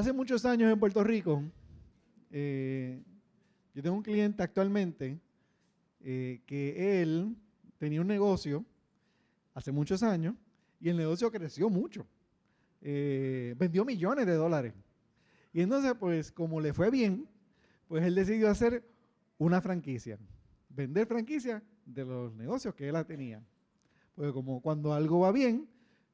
Hace muchos años en Puerto Rico, yo tengo un cliente actualmente que él tenía un negocio hace muchos años y el negocio creció mucho. Vendió millones de dólares. Y entonces, pues, como le fue bien, pues él decidió hacer una franquicia, vender franquicia de los negocios que él tenía. Pues como cuando algo va bien,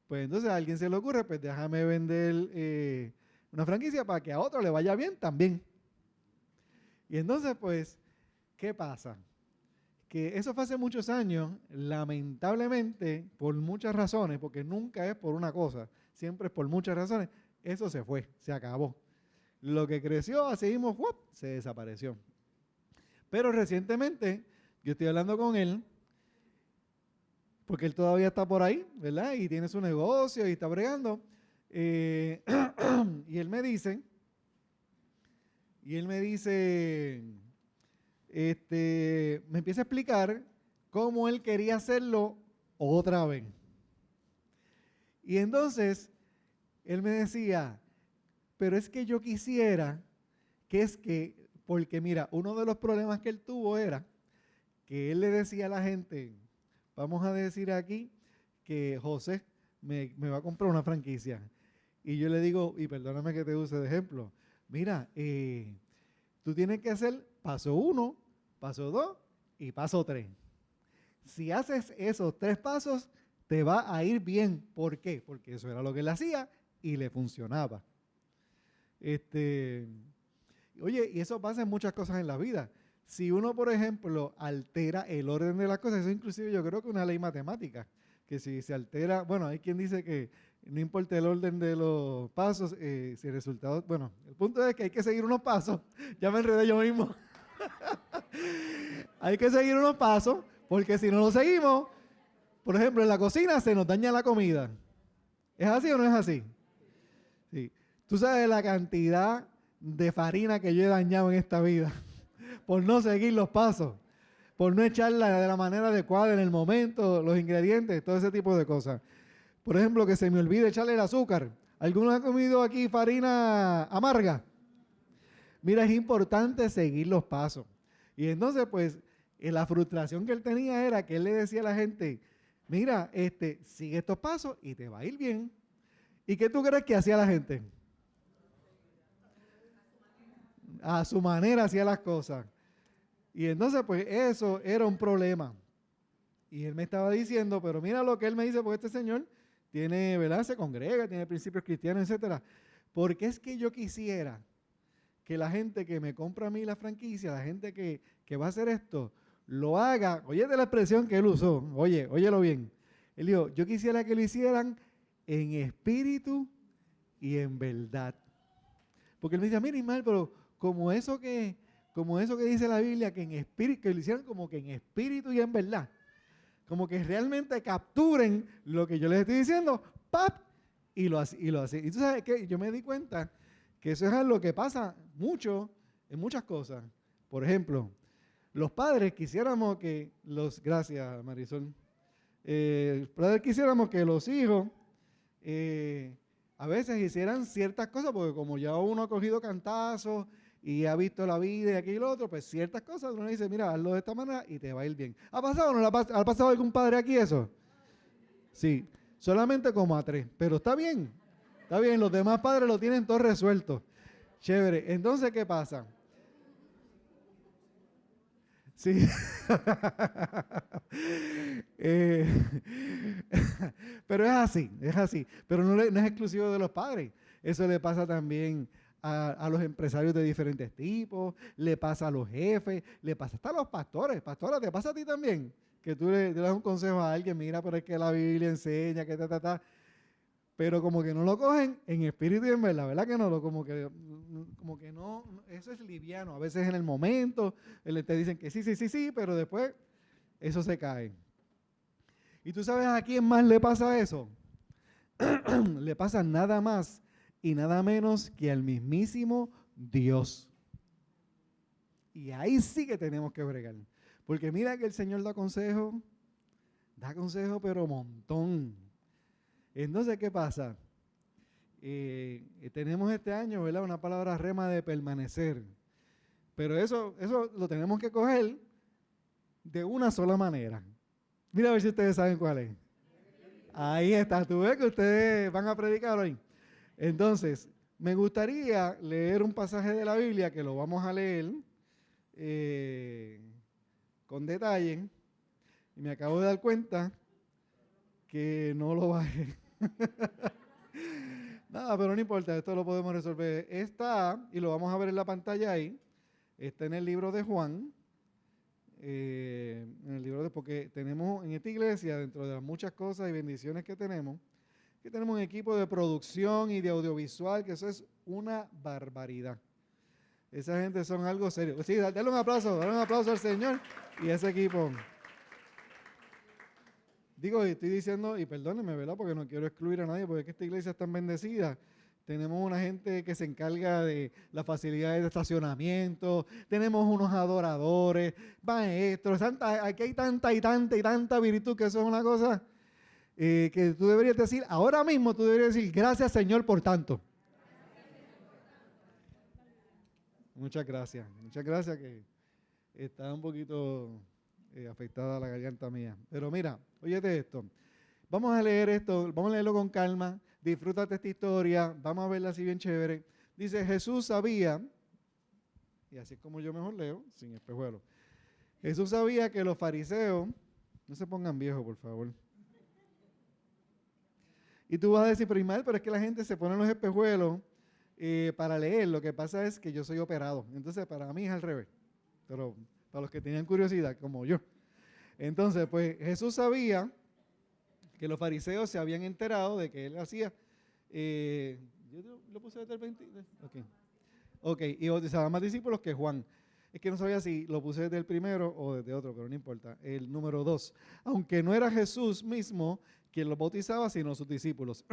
pues entonces a alguien se le ocurre, pues déjame vender una franquicia para que a otro le vaya bien también. Y entonces, pues, ¿qué pasa? Que eso fue hace muchos años, lamentablemente, por muchas razones, porque nunca es por una cosa, siempre es por muchas razones, eso se fue, se acabó. Lo que creció, así mismo, ¡guap!, se desapareció. Pero recientemente, yo estoy hablando con él, porque él todavía está por ahí, ¿verdad? Y tiene su negocio y está bregando. Y él me dice, me empieza a explicar cómo él quería hacerlo otra vez. Y entonces, él me decía, pero es que yo quisiera, porque mira, uno de los problemas que él tuvo era que él le decía a la gente, vamos a decir aquí que José me va a comprar una franquicia. Y yo le digo, y perdóname que te use de ejemplo, mira, tú tienes que hacer paso 1, paso 2 y paso 3. Si haces esos 3 pasos, te va a ir bien. ¿Por qué? Porque eso era lo que él hacía y le funcionaba. Oye, y eso pasa en muchas cosas en la vida. Si uno, por ejemplo, altera el orden de las cosas, eso inclusive yo creo que es una ley matemática, que si se altera, bueno, hay quien dice que no importa el orden de los pasos, si el resultado, bueno, el punto es que hay que seguir unos pasos, ya me enredé yo mismo, hay que seguir unos pasos, porque si no lo seguimos, por ejemplo, en la cocina se nos daña la comida. ¿Es así o no es así? Sí. Tú sabes la cantidad de farina que yo he dañado en esta vida por no seguir los pasos, por no echarla de la manera adecuada en el momento, los ingredientes, todo ese tipo de cosas. Por ejemplo, que se me olvide echarle el azúcar. ¿Alguno ha comido aquí farina amarga? Mira, es importante seguir los pasos. Y entonces, pues, la frustración que él tenía era que él le decía a la gente, mira, sigue estos pasos y te va a ir bien. ¿Y qué tú crees que hacía la gente? A su manera hacía las cosas. Y entonces, pues, eso era un problema. Y él me estaba diciendo, pero mira lo que él me dice, porque este señor tiene, ¿verdad? Se congrega, tiene principios cristianos, etcétera. Porque es que yo quisiera que la gente que me compra a mí la franquicia, la gente que va a hacer esto, lo haga. Oye, de la expresión que él usó, óyelo bien. Él dijo, yo quisiera que lo hicieran en espíritu y en verdad. Porque él me dice, mira Ismael, pero como eso que dice la Biblia, que en espíritu, que lo hicieran como que en espíritu y en verdad. Como que realmente capturen lo que yo les estoy diciendo, ¡pap! Y lo así. Y tú sabes que yo me di cuenta que eso es algo que pasa mucho en muchas cosas. Por ejemplo, los padres quisiéramos que gracias Marisol, los padres quisiéramos que los hijos a veces hicieran ciertas cosas, porque como ya uno ha cogido cantazos y ha visto la vida y aquí y lo otro, pues ciertas cosas uno dice, mira, hazlo de esta manera y te va a ir bien. ¿Ha pasado o no ha pasado algún padre aquí eso? Sí, solamente como a 3, pero está bien, los demás padres lo tienen todo resuelto. Chévere, entonces, ¿qué pasa? Sí. Pero es así. Pero no es exclusivo de los padres. Eso le pasa también a los empresarios de diferentes tipos, le pasa a los jefes, le pasa hasta a los pastores. Pastora, ¿te pasa a ti también? Que tú le das un consejo a alguien, mira, pero es que la Biblia enseña, que pero como que no lo cogen en espíritu y en verdad que no, como que no, eso es liviano, a veces en el momento, te dicen que sí, pero después eso se cae. ¿Y tú sabes a quién más le pasa eso? Le pasa nada más y nada menos que al mismísimo Dios. Y ahí sí que tenemos que bregar. Porque mira que el Señor da consejo pero montón. Entonces, ¿qué pasa? tenemos este año, ¿verdad?, una palabra rema de permanecer. Pero eso lo tenemos que coger de una sola manera. Mira a ver si ustedes saben cuál es. Ahí está, tú ves que ustedes van a predicar hoy. Entonces, me gustaría leer un pasaje de la Biblia que lo vamos a leer con detalle. Y me acabo de dar cuenta que no lo bajé. Nada, pero no importa, esto lo podemos resolver. Está, y lo vamos a ver en la pantalla ahí, está en el libro de Juan. Porque tenemos en esta iglesia, dentro de las muchas cosas y bendiciones que tenemos un equipo de producción y de audiovisual, que eso es una barbaridad. Esa gente son algo serio. Sí, dale un aplauso al Señor y a ese equipo. Digo, estoy diciendo, y perdónenme, ¿verdad?, porque no quiero excluir a nadie, porque es que esta iglesia es tan bendecida. Tenemos una gente que se encarga de las facilidades de estacionamiento, tenemos unos adoradores, maestros, aquí hay tanta virtud, que eso es una cosa que tú deberías decir, ahora mismo tú deberías decir, gracias Señor por tanto. Muchas gracias que está un poquito afectada la garganta mía. Pero mira, óyete esto, vamos a leer esto, vamos a leerlo con calma, disfrútate esta historia, vamos a verla así bien chévere. Dice, Jesús sabía, y así es como yo mejor leo, sin espejuelos. Jesús sabía que los fariseos, no se pongan viejos por favor. Y tú vas a decir, pero Ismael, pero es que la gente se pone los espejuelos para leer. Lo que pasa es que yo soy operado, entonces para mí es al revés. Pero para los que tenían curiosidad, como yo. Entonces, pues Jesús sabía que los fariseos se habían enterado de que él hacía. Yo lo puse desde el 20. Ok, y bautizaba más discípulos que Juan. Es que no sabía si lo puse desde el primero o desde otro, pero no importa. El número 2. Aunque no era Jesús mismo quien los bautizaba, sino sus discípulos.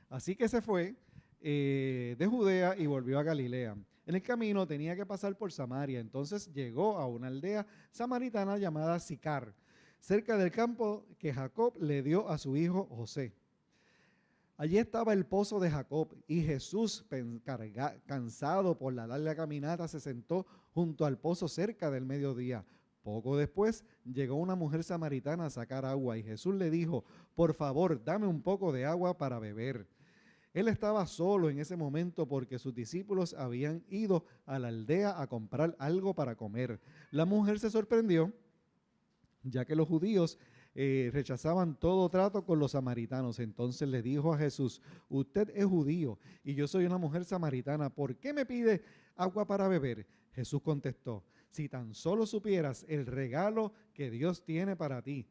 Así que se fue de Judea y volvió a Galilea. En el camino tenía que pasar por Samaria. Entonces llegó a una aldea samaritana llamada Sicar, cerca del campo que Jacob le dio a su hijo José. Allí estaba el pozo de Jacob y Jesús, cansado por la larga caminata, se sentó junto al pozo cerca del mediodía. Poco después llegó una mujer samaritana a sacar agua y Jesús le dijo, por favor, dame un poco de agua para beber. Él estaba solo en ese momento porque sus discípulos habían ido a la aldea a comprar algo para comer. La mujer se sorprendió, ya que los judíos rechazaban todo trato con los samaritanos. Entonces le dijo a Jesús, usted es judío y yo soy una mujer samaritana, ¿por qué me pide agua para beber? Jesús contestó, si tan solo supieras el regalo que Dios tiene para ti.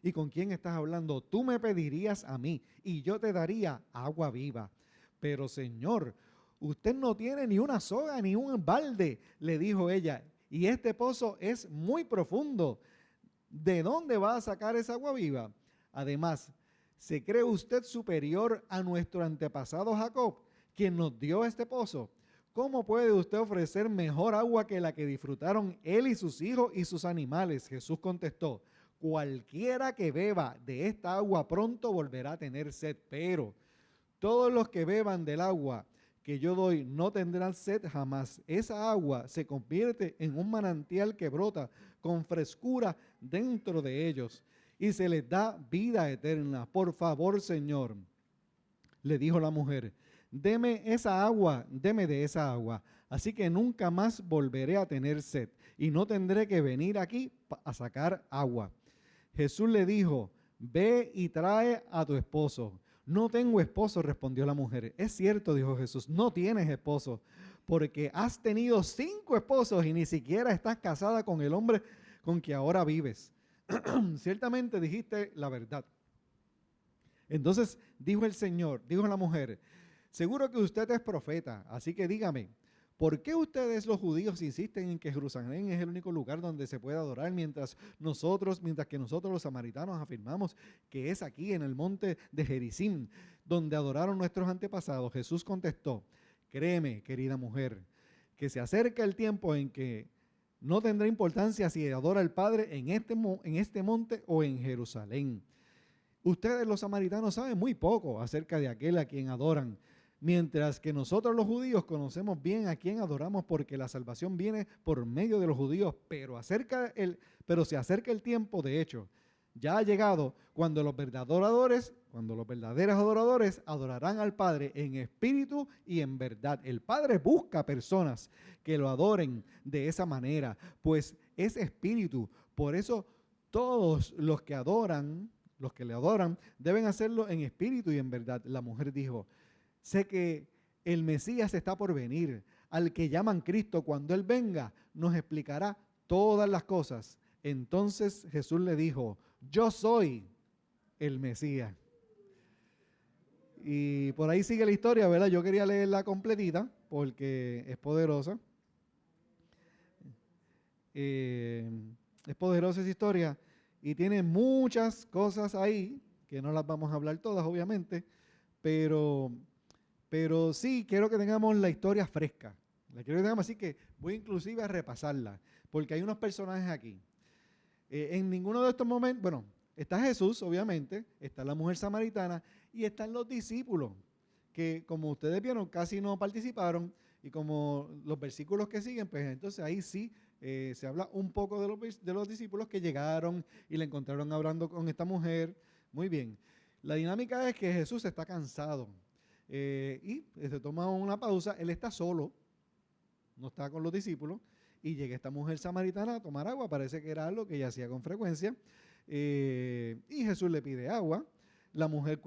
¿Y con quién estás hablando? Tú me pedirías a mí y yo te daría agua viva. Pero Señor, usted no tiene ni una soga ni un balde, le dijo ella, y este pozo es muy profundo. ¿De dónde va a sacar esa agua viva? Además, ¿se cree usted superior a nuestro antepasado Jacob, quien nos dio este pozo? ¿Cómo puede usted ofrecer mejor agua que la que disfrutaron él y sus hijos y sus animales? Jesús contestó, cualquiera que beba de esta agua pronto volverá a tener sed, pero todos los que beban del agua que yo doy no tendrán sed jamás. Esa agua se convierte en un manantial que brota con frescura dentro de ellos y se les da vida eterna. Por favor, Señor, le dijo la mujer, deme esa agua, deme de esa agua, así que nunca más volveré a tener sed y no tendré que venir aquí a sacar agua. Jesús le dijo, ve y trae a tu esposo. No tengo esposo, respondió la mujer. Es cierto, dijo Jesús, no tienes esposo, porque has tenido 5 esposos y ni siquiera estás casada con el hombre con que ahora vives. Ciertamente dijiste la verdad. Entonces dijo el Señor, dijo la mujer, seguro que usted es profeta, así que dígame, ¿por qué ustedes los judíos insisten en que Jerusalén es el único lugar donde se puede adorar mientras que nosotros los samaritanos afirmamos que es aquí en el monte de Gerizim donde adoraron nuestros antepasados? Jesús contestó, créeme, querida mujer, que se acerca el tiempo en que no tendrá importancia si adora al Padre en este monte o en Jerusalén. Ustedes los samaritanos saben muy poco acerca de aquel a quien adoran, mientras que nosotros los judíos conocemos bien a quien adoramos porque la salvación viene por medio de los judíos, pero se acerca el tiempo, de hecho, ya ha llegado cuando cuando los verdaderos adoradores adorarán al Padre en espíritu y en verdad. El Padre busca personas que lo adoren de esa manera, pues es espíritu. Por eso todos los que le adoran, deben hacerlo en espíritu y en verdad. La mujer dijo: sé que el Mesías está por venir, al que llaman Cristo. Cuando Él venga, nos explicará todas las cosas. Entonces Jesús le dijo: yo soy el Mesías. Y por ahí sigue la historia, ¿verdad? Yo quería leerla completita porque es poderosa. Es poderosa esa historia y tiene muchas cosas ahí que no las vamos a hablar todas, obviamente, pero sí quiero que tengamos la historia fresca. La quiero que tengamos, así que voy inclusive a repasarla, porque hay unos personajes aquí. En ninguno de estos momentos, bueno, está Jesús, obviamente, está la mujer samaritana y están los discípulos, que como ustedes vieron casi no participaron, y como los versículos que siguen, pues entonces ahí sí se habla un poco de los discípulos que llegaron y le encontraron hablando con esta mujer. Muy bien. La dinámica es que Jesús está cansado y se toma una pausa. Él está solo, no está con los discípulos, y llega esta mujer samaritana a tomar agua. Parece que era algo que ella hacía con frecuencia. Y Jesús le pide agua. La mujer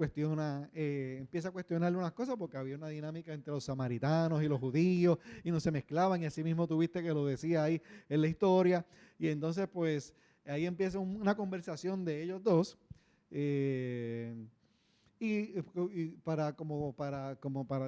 empieza a cuestionarle unas cosas porque había una dinámica entre los samaritanos y los judíos y no se mezclaban, y así mismo tuviste que lo decía ahí en la historia. Y entonces pues ahí empieza una conversación de ellos dos, y para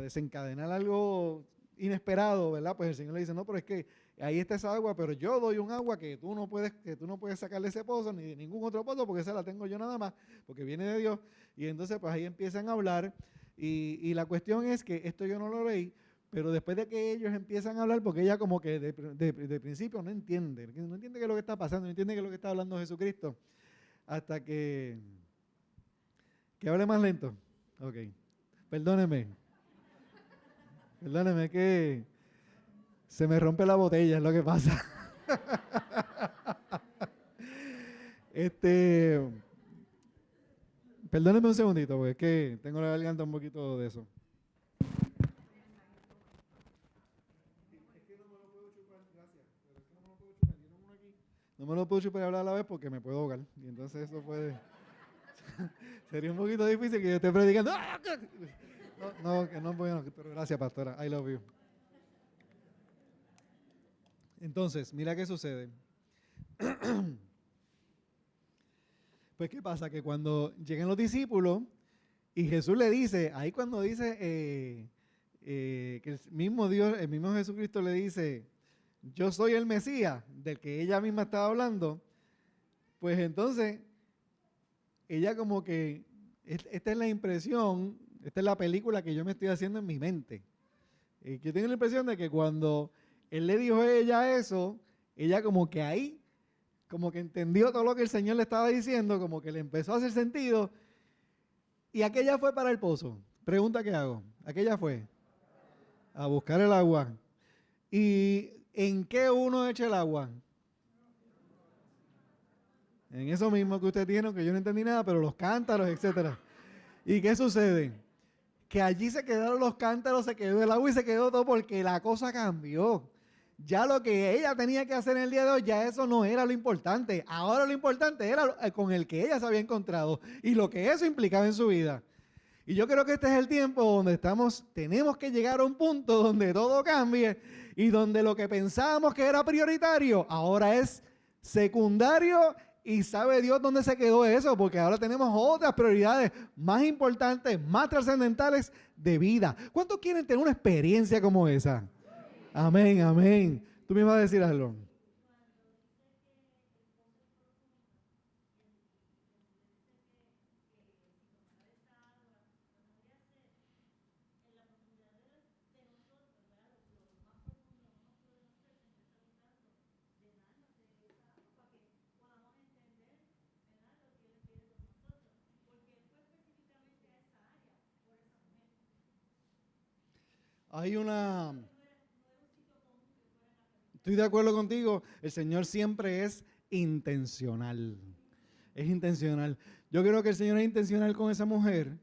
desencadenar algo inesperado, ¿verdad? Pues el Señor le dice: no, pero es que ahí está esa agua, pero yo doy un agua que tú no puedes sacarle ese pozo ni de ningún otro pozo, porque esa la tengo yo nada más, porque viene de Dios. Y entonces pues ahí empiezan a hablar, y la cuestión es que esto yo no lo leí, pero después de que ellos empiezan a hablar, porque ella como que de principio no entiende qué es lo que está pasando, no entiende qué es lo que está hablando Jesucristo, hasta que hable más lento. Ok, perdóneme que se me rompe la botella, es lo que pasa. Perdóneme un segundito, porque es que tengo la garganta un poquito de eso. No me lo puedo chupar y hablar a la vez porque me puedo ahogar. Y entonces eso puede... Sería un poquito difícil que yo esté predicando. No, que no voy a... Pero gracias, pastora. I love you. Entonces, mira qué sucede. Pues, ¿qué pasa? Que cuando llegan los discípulos y Jesús le dice, ahí cuando dice que el mismo Dios, el mismo Jesucristo le dice: yo soy el Mesías, del que ella misma estaba hablando, pues entonces ella como que, esta es la impresión, esta es la película que yo me estoy haciendo en mi mente. Yo tengo la impresión de que cuando él le dijo a ella eso, ella como que ahí, como que entendió todo lo que el Señor le estaba diciendo, como que le empezó a hacer sentido, y aquella fue para el pozo. Pregunta que hago, aquella fue a buscar el agua. ¿Y en qué uno echa el agua? En eso mismo que usted tiene, que yo no entendí nada, pero los cántaros, etcétera. ¿Y qué sucede? Que allí se quedaron los cántaros, se quedó el agua y se quedó todo, porque la cosa cambió. Ya lo que ella tenía que hacer en el día de hoy, ya eso no era lo importante. Ahora lo importante era con el que ella se había encontrado y lo que eso implicaba en su vida. Y yo creo que este es el tiempo donde tenemos que llegar a un punto donde todo cambie y donde lo que pensábamos que era prioritario ahora es secundario, y sabe Dios dónde se quedó eso, porque ahora tenemos otras prioridades más importantes, más trascendentales de vida. ¿Cuántos quieren tener una experiencia como esa? Amén, amén. Tú me ibas a decir algo. hay una... Estoy de acuerdo contigo, el Señor siempre es intencional. Es intencional. Yo creo que el Señor es intencional con esa mujer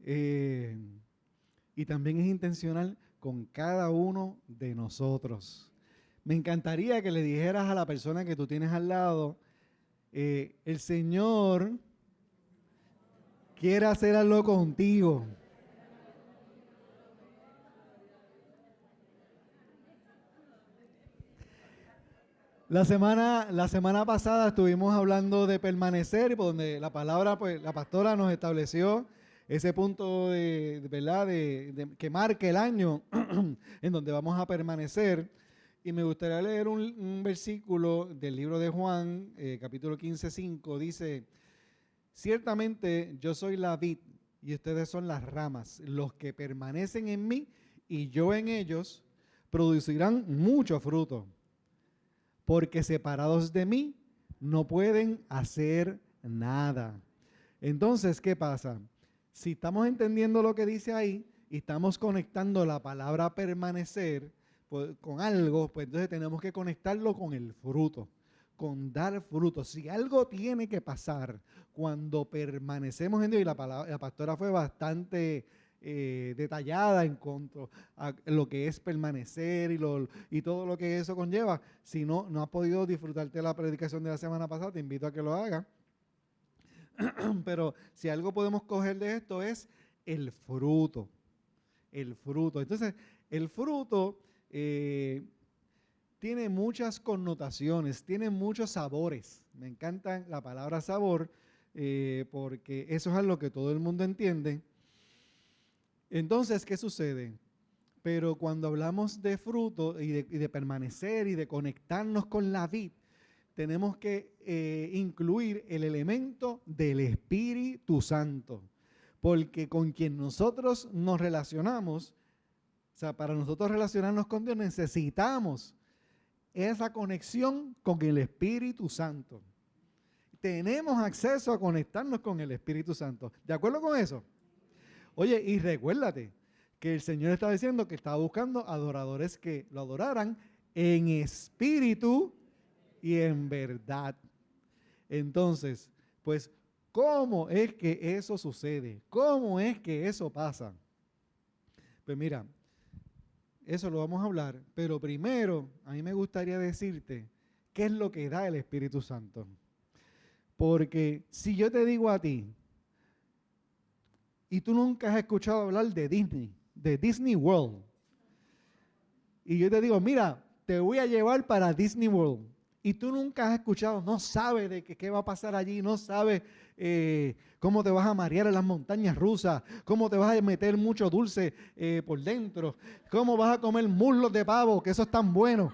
y también es intencional con cada uno de nosotros. Me encantaría que le dijeras a la persona que tú tienes al lado, el Señor quiere hacer algo contigo. La semana pasada estuvimos hablando de permanecer, por donde la palabra, pues la pastora nos estableció ese punto ¿verdad? Que marque el año en donde vamos a permanecer. Y me gustaría leer un versículo del libro de Juan, capítulo 15:5, dice: ciertamente yo soy la vid y ustedes son las ramas. Los que permanecen en mí y yo en ellos producirán mucho fruto, porque separados de mí no pueden hacer nada. Entonces, ¿qué pasa? Si estamos entendiendo lo que dice ahí y estamos conectando la palabra permanecer pues, con algo, pues entonces tenemos que conectarlo con el fruto, con dar fruto. Si algo tiene que pasar cuando permanecemos en Dios, y la pastora fue bastante detallada en cuanto a lo que es permanecer y todo lo que eso conlleva. Si no has podido disfrutarte la predicación de la semana pasada, te invito a que lo hagas. Pero si algo podemos coger de esto es el fruto. El fruto. Entonces, el fruto tiene muchas connotaciones, tiene muchos sabores. Me encanta la palabra sabor porque eso es algo que todo el mundo entiende. Entonces, ¿qué sucede? Pero cuando hablamos de fruto y de permanecer y de conectarnos con la vid, tenemos que incluir el elemento del Espíritu Santo. Porque con quien nosotros nos relacionamos, o sea, para nosotros relacionarnos con Dios necesitamos esa conexión con el Espíritu Santo. Tenemos acceso a conectarnos con el Espíritu Santo. ¿De acuerdo con eso? Oye, y recuérdate que el Señor estaba diciendo que estaba buscando adoradores que lo adoraran en espíritu y en verdad. Entonces, pues, ¿cómo es que eso sucede? ¿Cómo es que eso pasa? Pues mira, eso lo vamos a hablar, pero primero a mí me gustaría decirte qué es lo que da el Espíritu Santo. Porque si yo te digo a ti, y tú nunca has escuchado hablar de Disney World, y yo te digo, mira, te voy a llevar para Disney World, y tú nunca has escuchado, no sabes de qué va a pasar allí, no sabes cómo te vas a marear en las montañas rusas, cómo te vas a meter mucho dulce por dentro, cómo vas a comer muslos de pavo, que eso es tan bueno,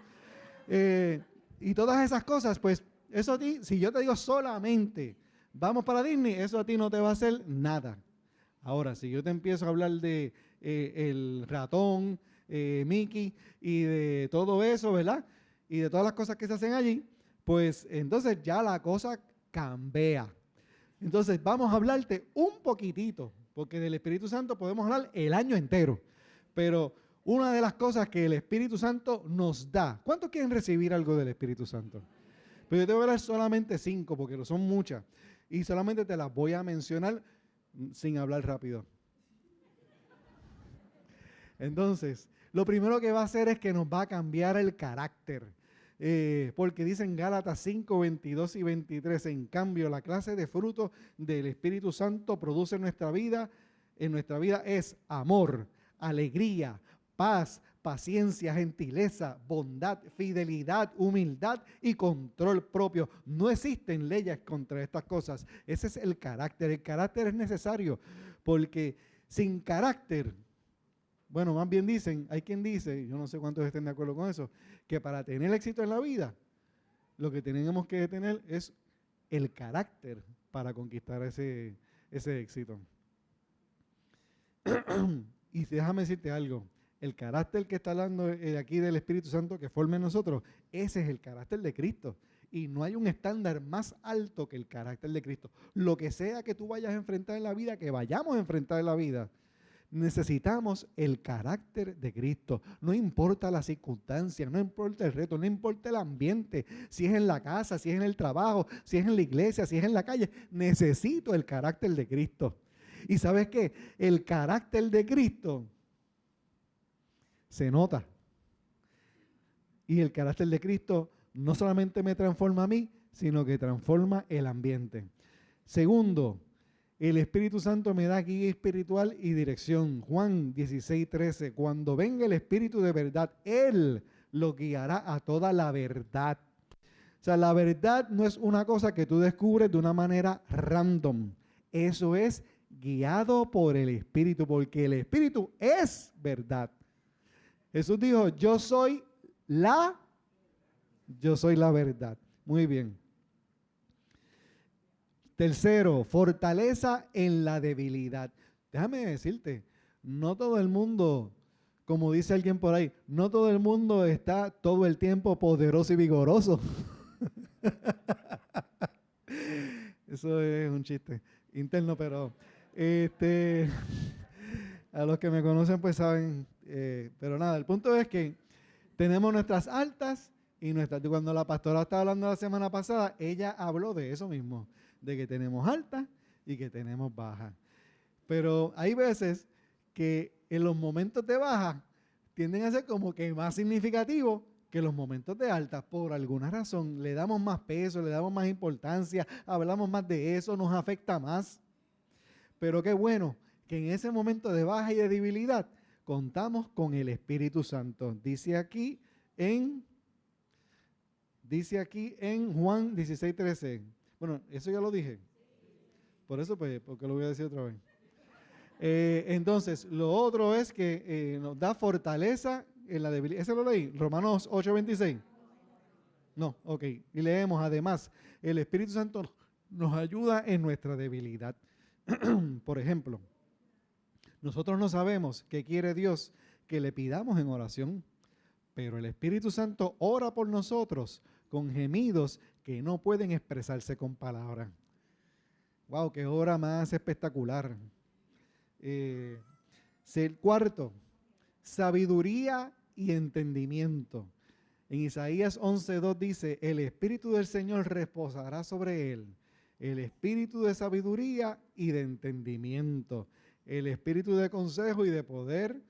y todas esas cosas, pues eso a ti, si yo te digo solamente vamos para Disney, eso a ti no te va a hacer nada. Ahora, si yo te empiezo a hablar de el ratón, Mickey y de todo eso, ¿verdad? Y de todas las cosas que se hacen allí, pues entonces ya la cosa cambia. Entonces vamos a hablarte un poquitito, porque del Espíritu Santo podemos hablar el año entero, pero una de las cosas que el Espíritu Santo nos da, ¿cuántos quieren recibir algo del Espíritu Santo? Pero yo te voy a hablar solamente 5, porque son muchas, y solamente te las voy a mencionar sin hablar rápido. Entonces, lo primero que va a hacer es que nos va a cambiar el carácter. Porque dicen Gálatas 5, 22 y 23, en cambio, la clase de fruto del Espíritu Santo produce en nuestra vida es amor, alegría, paz, paciencia, gentileza, bondad, fidelidad, humildad y control propio. No existen leyes contra estas cosas. Ese es el carácter. El carácter es necesario porque sin carácter, bueno, más bien hay quien dice, yo no sé cuántos estén de acuerdo con eso, que para tener éxito en la vida, lo que tenemos que tener es el carácter para conquistar ese éxito. Y déjame decirte algo, el carácter que está hablando aquí del Espíritu Santo que forma en nosotros, ese es el carácter de Cristo. Y no hay un estándar más alto que el carácter de Cristo. Lo que sea que tú vayas a enfrentar en la vida, que vayamos a enfrentar en la vida, Necesitamos el carácter de Cristo. No importa la circunstancia, no importa el reto, no importa el ambiente, si es en la casa, si es en el trabajo, si es en la iglesia, si es en la calle. Necesito el carácter de Cristo. ¿Y sabes qué? El carácter de Cristo se nota. Y el carácter de Cristo no solamente me transforma a mí, sino que transforma el ambiente. Segundo, el Espíritu Santo me da guía espiritual y dirección. Juan 16:13, cuando venga el Espíritu de verdad, Él lo guiará a toda la verdad. O sea, la verdad no es una cosa que tú descubres de una manera random. Eso es guiado por el Espíritu, porque el Espíritu es verdad. Jesús dijo, yo soy la verdad. Muy bien. Tercero, fortaleza en la debilidad. Déjame decirte, no todo el mundo, como dice alguien por ahí, no todo el mundo está todo el tiempo poderoso y vigoroso. Eso es un chiste interno, pero a los que me conocen pues saben, pero nada, el punto es que tenemos nuestras altas y nuestras. Cuando la pastora estaba hablando la semana pasada, ella habló de eso mismo, de que tenemos altas y que tenemos bajas. Pero hay veces que en los momentos de baja tienden a ser como que más significativos que los momentos de alta. Por alguna razón le damos más peso, le damos más importancia, hablamos más de eso, nos afecta más. Pero qué bueno que en ese momento de baja y de debilidad contamos con el Espíritu Santo. Dice aquí en Juan 16:13. Bueno, eso ya lo dije. Por eso, pues, porque lo voy a decir otra vez. Entonces, lo otro es que nos da fortaleza en la debilidad. ¿Ese lo leí? Romanos 8:26. No, ok. Y leemos, además, el Espíritu Santo nos ayuda en nuestra debilidad. Por ejemplo, nosotros no sabemos qué quiere Dios que le pidamos en oración, pero el Espíritu Santo ora por nosotros con gemidos que no pueden expresarse con palabras. ¡Wow! ¡Qué obra más espectacular! Cuarto, sabiduría y entendimiento. En Isaías 11:2 dice, el Espíritu del Señor reposará sobre él, el Espíritu de sabiduría y de entendimiento, el Espíritu de consejo y de poder,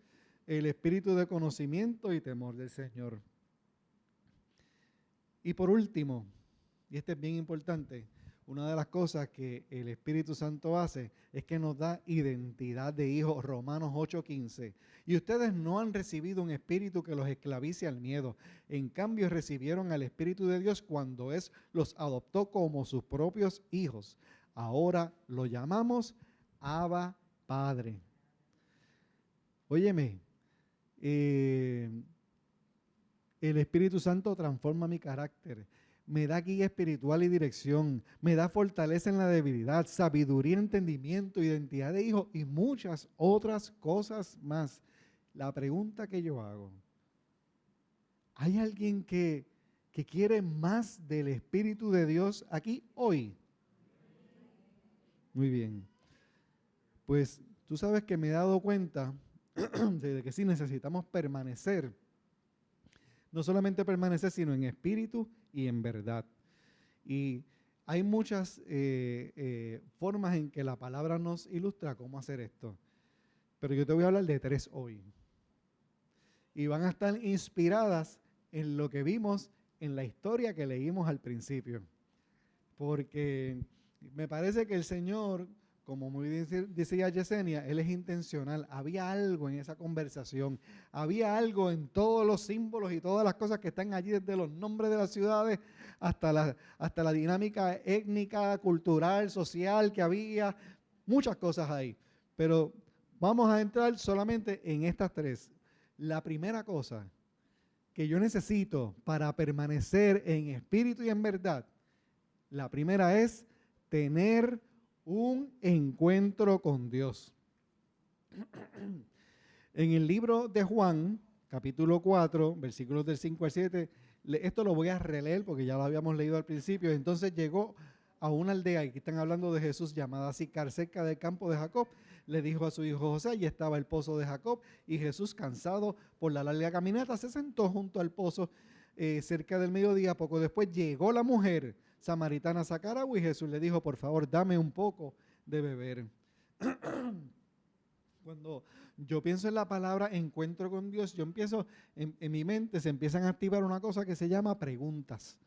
el Espíritu de conocimiento y temor del Señor. Y por último, y este es bien importante, una de las cosas que el Espíritu Santo hace es que nos da identidad de hijos, Romanos 8:15. Y ustedes no han recibido un espíritu que los esclavice al miedo. En cambio, recibieron al Espíritu de Dios cuando los adoptó como sus propios hijos. Ahora lo llamamos Abba Padre. Óyeme, el Espíritu Santo transforma mi carácter. Me da guía espiritual y dirección, me da fortaleza en la debilidad, sabiduría, entendimiento, identidad de hijo y muchas otras cosas más. La pregunta que yo hago, ¿hay alguien que quiere más del Espíritu de Dios aquí hoy? Muy bien. Pues tú sabes que me he dado cuenta de que sí necesitamos permanecer. No solamente permanecer, sino en espíritu y en verdad. Y hay muchas formas en que la palabra nos ilustra cómo hacer esto. Pero yo te voy a hablar de 3 hoy. Y van a estar inspiradas en lo que vimos en la historia que leímos al principio. Porque me parece que el Señor, como muy decía Yesenia, Él es intencional. Había algo en esa conversación. Había algo en todos los símbolos y todas las cosas que están allí, desde los nombres de las ciudades hasta la dinámica étnica, cultural, social que había. Muchas cosas ahí. Pero vamos a entrar solamente en estas 3. La primera cosa que yo necesito para permanecer en espíritu y en verdad, la primera es tener un encuentro con Dios. En el libro de Juan, capítulo 4, versículos del 5 al 7, esto lo voy a releer porque ya lo habíamos leído al principio. Entonces llegó a una aldea, y aquí están hablando de Jesús, llamada Sicar, cerca del campo de Jacob. le dijo a su hijo José, allí estaba el pozo de Jacob, y Jesús, cansado por la larga caminata, se sentó junto al pozo cerca del mediodía. Poco después llegó la mujer samaritana a sacar agua y Jesús le dijo, por favor, dame un poco de beber. Cuando yo pienso en la palabra encuentro con Dios, yo empiezo, en mi mente se empiezan a activar una cosa que se llama preguntas.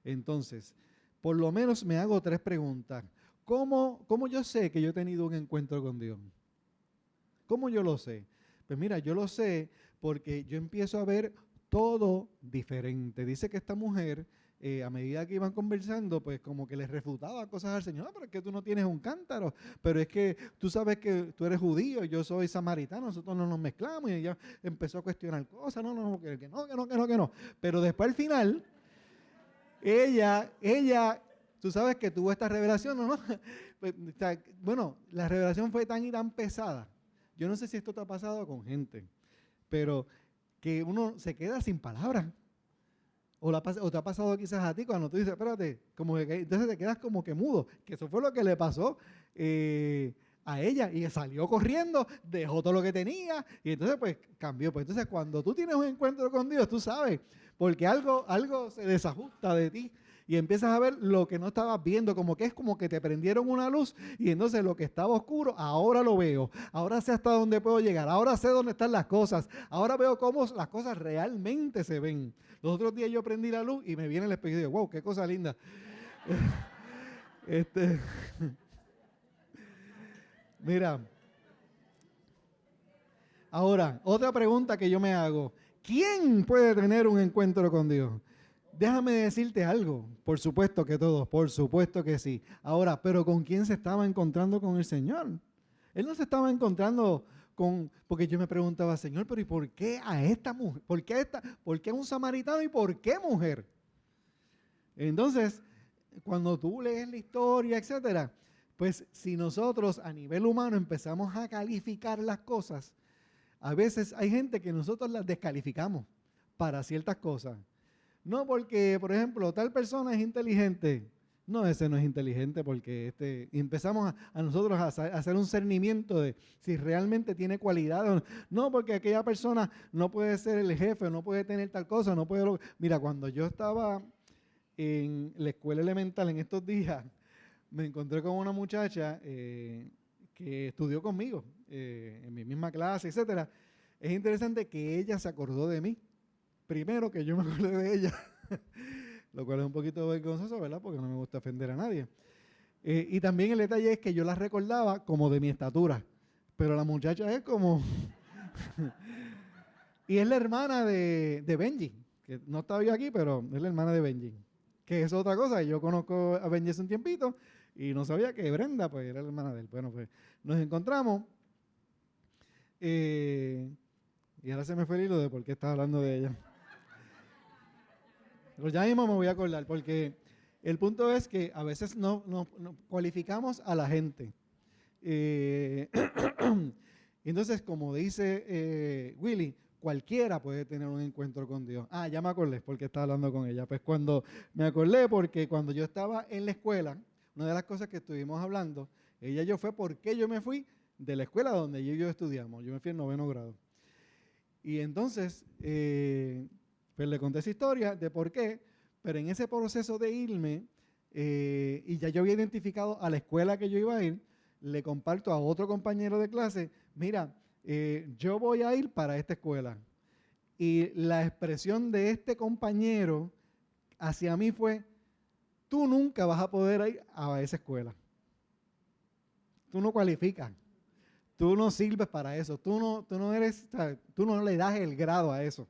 Entonces, por lo menos me hago 3 preguntas. ¿Cómo yo sé que yo he tenido un encuentro con Dios? ¿Cómo yo lo sé? Pues mira, yo lo sé porque yo empiezo a ver todo diferente. Dice que esta mujer, a medida que iban conversando, pues como que les refutaba cosas al Señor. Pero es que tú no tienes un cántaro, pero es que tú sabes que tú eres judío y yo soy samaritano, nosotros no nos mezclamos, y ella empezó a cuestionar cosas, no, que no. Pero después al final, ella, tú sabes que tuvo esta revelación, ¿no? Pues, o sea, bueno, la revelación fue tan y tan pesada. Yo no sé si esto te ha pasado con gente, pero que uno se queda sin palabras. O te ha pasado quizás a ti cuando tú dices, espérate, como que, entonces te quedas como que mudo, que eso fue lo que le pasó a ella, y salió corriendo, dejó todo lo que tenía, y entonces pues cambió. Pues entonces cuando tú tienes un encuentro con Dios, tú sabes, porque algo se desajusta de ti, y empiezas a ver lo que no estabas viendo, como que es como que te prendieron una luz, y entonces lo que estaba oscuro, ahora lo veo, ahora sé hasta dónde puedo llegar, ahora sé dónde están las cosas, ahora veo cómo las cosas realmente se ven. Los otros días yo prendí la luz y me viene el espejo y digo, wow, qué cosa linda. Mira, ahora, otra pregunta que yo me hago. ¿Quién puede tener un encuentro con Dios? Déjame decirte algo. Por supuesto que todos, por supuesto que sí. Ahora, pero ¿con quién se estaba encontrando con el Señor? Él no se estaba encontrando porque yo me preguntaba, Señor, pero ¿y por qué a esta mujer? ¿Por qué a un samaritano y por qué mujer? Entonces, cuando tú lees la historia, etcétera, pues si nosotros a nivel humano empezamos a calificar las cosas, a veces hay gente que nosotros las descalificamos para ciertas cosas. No porque, por ejemplo, tal persona es inteligente. No, ese no es inteligente porque empezamos a nosotros a hacer un cernimiento de si realmente tiene cualidad o no. No, porque aquella persona no puede ser el jefe, no puede tener tal cosa, no puede... Mira, cuando yo estaba en la escuela elemental en estos días, me encontré con una muchacha que estudió conmigo en mi misma clase, etcétera. Es interesante que ella se acordó de mí. Primero que yo me acordé de ella, lo cual es un poquito vergonzoso, ¿verdad? Porque no me gusta ofender a nadie. Y también el detalle es que yo la recordaba como de mi estatura, pero la muchacha es como... y es la hermana de Benji, que no estaba yo aquí, pero es la hermana de Benji, que es otra cosa. Yo conozco a Benji hace un tiempito y no sabía que Brenda pues era la hermana de él. Bueno, pues nos encontramos y ahora se me fue el hilo de por qué estaba hablando de ella. Pero ya mismo me voy a acordar, porque el punto es que a veces no cualificamos a la gente. Entonces, como dice Willy, cualquiera puede tener un encuentro con Dios. Ah, ya me acordé porque estaba hablando con ella. Pues cuando me acordé, porque cuando yo estaba en la escuela, una de las cosas que estuvimos hablando, ella y yo fue por qué yo me fui de la escuela donde yo y yo estudiamos. Yo me fui en 9º grado. Y entonces... pues le conté esa historia de por qué, pero en ese proceso de irme, y ya yo había identificado a la escuela que yo iba a ir, le comparto a otro compañero de clase, mira, yo voy a ir para esta escuela. Y la expresión de este compañero hacia mí fue, tú nunca vas a poder ir a esa escuela. Tú no cualificas. Tú no sirves para eso. Tú no le das el grado a eso.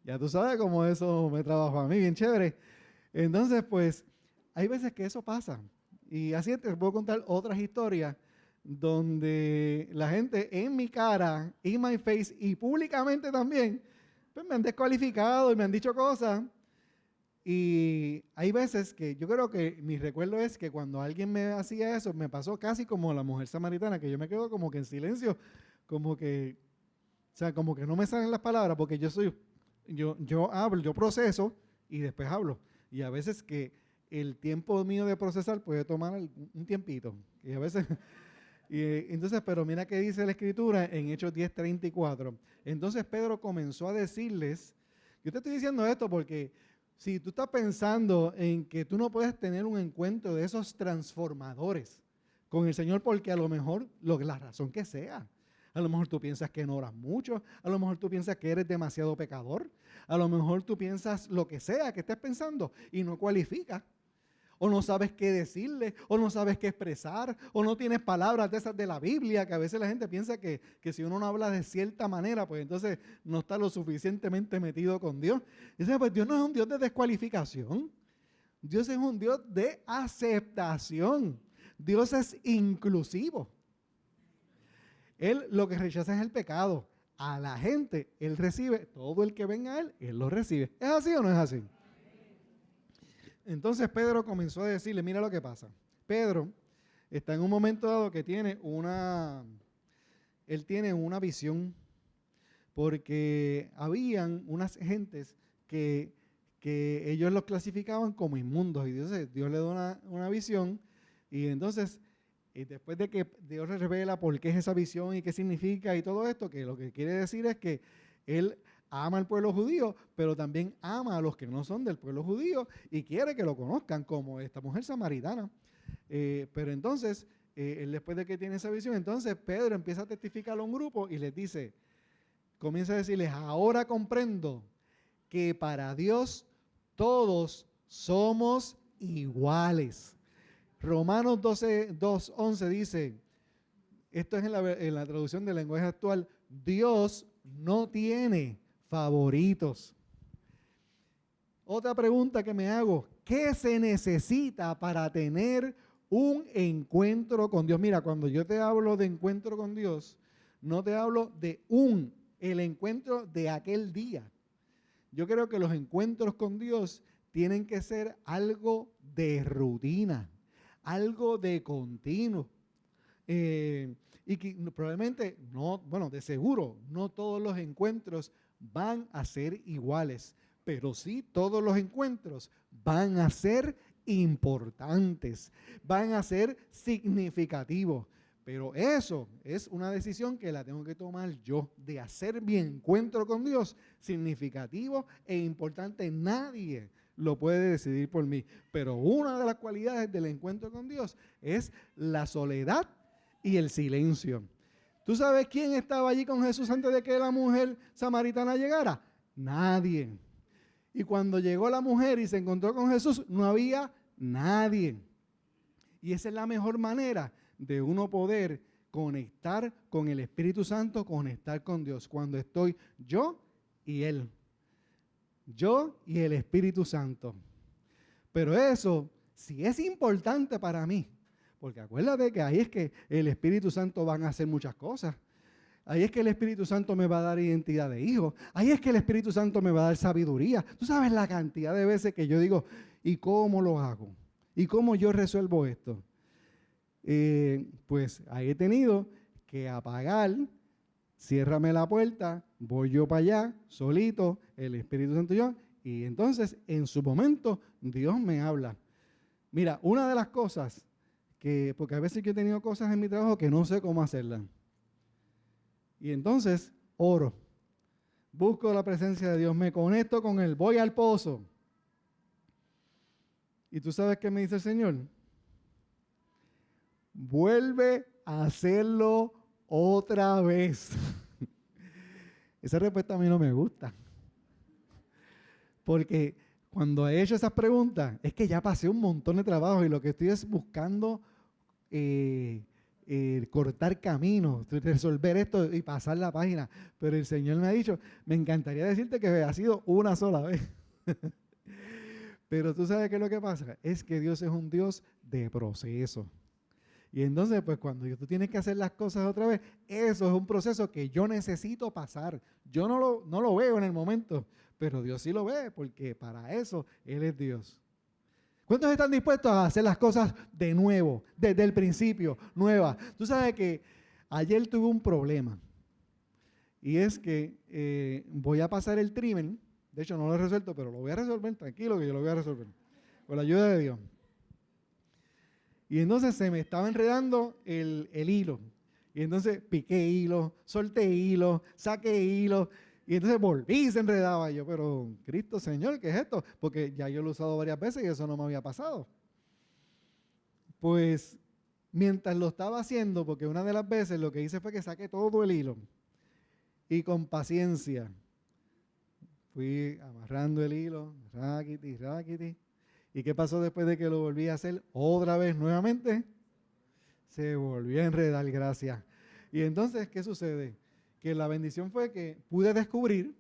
Ya tú sabes cómo eso me trabajó a mí, bien chévere. Entonces, pues, hay veces que eso pasa. Y así te puedo contar otras historias donde la gente en mi cara, in my face y públicamente también, pues me han descualificado y me han dicho cosas. Y hay veces que yo creo que mi recuerdo es que cuando alguien me hacía eso, me pasó casi como la mujer samaritana, que yo me quedo como que en silencio, como que, o sea, como que no me salen las palabras porque yo hablo, yo proceso y después hablo. Y a veces que el tiempo mío de procesar puede tomar un tiempito. Y a veces Entonces, pero mira qué dice la Escritura en Hechos 10:34. Entonces Pedro comenzó a decirles, yo te estoy diciendo esto porque si tú estás pensando en que tú no puedes tener un encuentro de esos transformadores con el Señor porque a lo mejor, la razón que sea, a lo mejor tú piensas que no oras mucho, a lo mejor tú piensas que eres demasiado pecador, a lo mejor tú piensas lo que sea que estés pensando y no cualifica. O no sabes qué decirle, o no sabes qué expresar, o no tienes palabras de esas de la Biblia, que a veces la gente piensa que si uno no habla de cierta manera, pues entonces no está lo suficientemente metido con Dios. Y dice, pues Dios no es un Dios de descualificación. Dios es un Dios de aceptación. Dios es inclusivo. Él lo que rechaza es el pecado. A la gente, Él recibe, todo el que venga a Él lo recibe. ¿Es así o no es así? Entonces Pedro comenzó a decirle, mira lo que pasa. Pedro está en un momento dado que él tiene una visión, porque habían unas gentes que ellos los clasificaban como inmundos, y Dios le da una visión, y entonces después de que Dios le revela por qué es esa visión y qué significa y todo esto, que lo que quiere decir es que Él ama al pueblo judío, pero también ama a los que no son del pueblo judío y quiere que lo conozcan, como esta mujer samaritana. Pero entonces, él después de que tiene esa visión, entonces Pedro empieza a testificar a un grupo y les dice, comienza a decirles, ahora comprendo que para Dios todos somos iguales. Romanos 2:11 dice, esto es en la traducción del lenguaje actual, Dios no tiene favoritos. Otra pregunta que me hago, ¿qué se necesita para tener un encuentro con Dios? Mira, cuando yo te hablo de encuentro con Dios, no te hablo de el encuentro de aquel día. Yo creo que los encuentros con Dios tienen que ser algo de rutina, algo de continuo. Y que probablemente no, bueno, de seguro, no todos los encuentros van a ser iguales, pero sí todos los encuentros van a ser importantes, van a ser significativos. Pero eso es una decisión que la tengo que tomar yo, de hacer mi encuentro con Dios significativo e importante. Nadie lo puede decidir por mí. Pero una de las cualidades del encuentro con Dios es la soledad y el silencio. ¿Tú sabes quién estaba allí con Jesús antes de que la mujer samaritana llegara? Nadie. Y cuando llegó la mujer y se encontró con Jesús, no había nadie. Y esa es la mejor manera de uno poder conectar con el Espíritu Santo, conectar con Dios, cuando estoy yo y Él. Yo y el Espíritu Santo. Pero eso sí es importante para mí. Porque acuérdate que ahí es que el Espíritu Santo va a hacer muchas cosas. Ahí es que el Espíritu Santo me va a dar identidad de hijo. Ahí es que el Espíritu Santo me va a dar sabiduría. Tú sabes la cantidad de veces que yo digo, ¿y cómo lo hago? ¿Y cómo yo resuelvo esto? Pues ahí he tenido que apagar, ciérrame la puerta, voy yo para allá, solito, el Espíritu Santo y yo, y entonces en su momento Dios me habla. Mira, una de las cosas porque a veces yo he tenido cosas en mi trabajo que no sé cómo hacerlas. Y entonces oro, busco la presencia de Dios, me conecto con Él, voy al pozo. ¿Y tú sabes qué me dice el Señor? Vuelve a hacerlo otra vez. Esa respuesta a mí no me gusta. Porque cuando he hecho esas preguntas, es que ya pasé un montón de trabajo y lo que estoy es buscando cortar caminos, resolver esto y pasar la página. Pero el Señor me ha dicho, me encantaría decirte que ha sido una sola vez. Pero tú sabes qué es lo que pasa, es que Dios es un Dios de proceso. Y entonces, pues cuando tú tienes que hacer las cosas otra vez, eso es un proceso que yo necesito pasar. Yo no lo veo en el momento, pero Dios sí lo ve, porque para eso Él es Dios. ¿Cuántos están dispuestos a hacer las cosas de nuevo, desde el principio, nuevas? Tú sabes que ayer tuve un problema, y es que voy a pasar el trimen. De hecho, no lo he resuelto, pero lo voy a resolver, tranquilo que yo lo voy a resolver, con la ayuda de Dios. Y entonces se me estaba enredando el hilo. Y entonces piqué hilo, solté hilo, saqué hilo. Y entonces volví y se enredaba. Y yo, pero Cristo Señor, ¿qué es esto? Porque ya yo lo he usado varias veces y eso no me había pasado. Pues mientras lo estaba haciendo, porque una de las veces lo que hice fue que saqué todo el hilo. Y con paciencia fui amarrando el hilo, raquiti, raquiti. ¿Y qué pasó después de que lo volví a hacer otra vez nuevamente? Se volvió a enredar, gracias. Y entonces, ¿qué sucede? Que la bendición fue que pude descubrir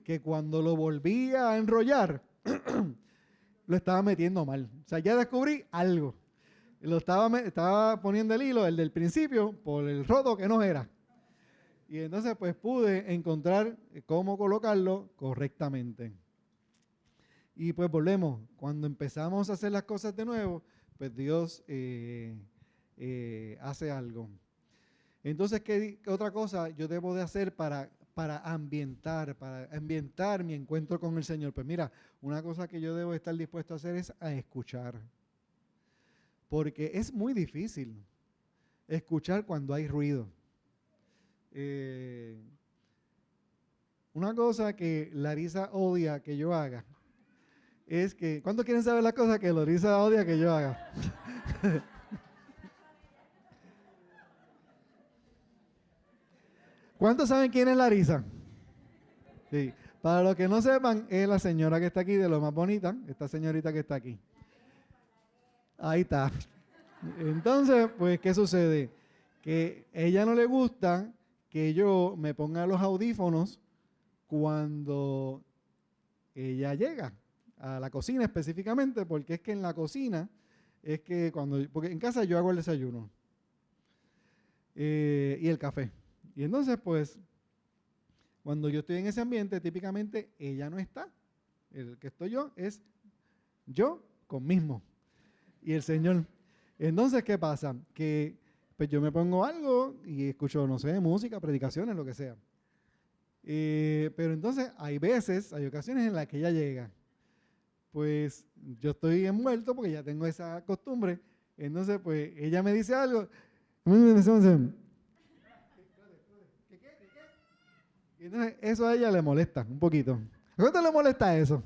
que cuando lo volví a enrollar, lo estaba metiendo mal. O sea, ya descubrí algo. Estaba poniendo el hilo, el del principio, por el roto que no era. Y entonces, pues pude encontrar cómo colocarlo correctamente. Y pues volvemos. Cuando empezamos a hacer las cosas de nuevo, pues Dios hace algo. Entonces, ¿qué otra cosa yo debo de hacer para ambientar mi encuentro con el Señor? Pues mira, una cosa que yo debo estar dispuesto a hacer es a escuchar. Porque es muy difícil escuchar cuando hay ruido. Una cosa que Larisa odia que yo haga es que, ¿cuántos quieren saber la cosa que Larisa odia que yo haga? ¿Cuántos saben quién es Larisa? Sí. Para los que no sepan, es la señora que está aquí, de lo más bonita, esta señorita que está aquí. Ahí está. Entonces, pues, ¿qué sucede? Que a ella no le gusta que yo me ponga los audífonos cuando ella llega a la cocina específicamente, porque es que en la cocina es que porque en casa yo hago el desayuno y el café. Y entonces, pues, cuando yo estoy en ese ambiente, típicamente ella no está. El que estoy yo es yo conmigo y el Señor. Entonces, ¿qué pasa? Que pues yo me pongo algo y escucho, no sé, música, predicaciones, lo que sea. Pero entonces hay ocasiones en las que ella llega. Pues yo estoy envuelto porque ya tengo esa costumbre. Entonces, pues ella me dice algo. Y entonces eso a ella le molesta un poquito. ¿A cuánto le molesta eso?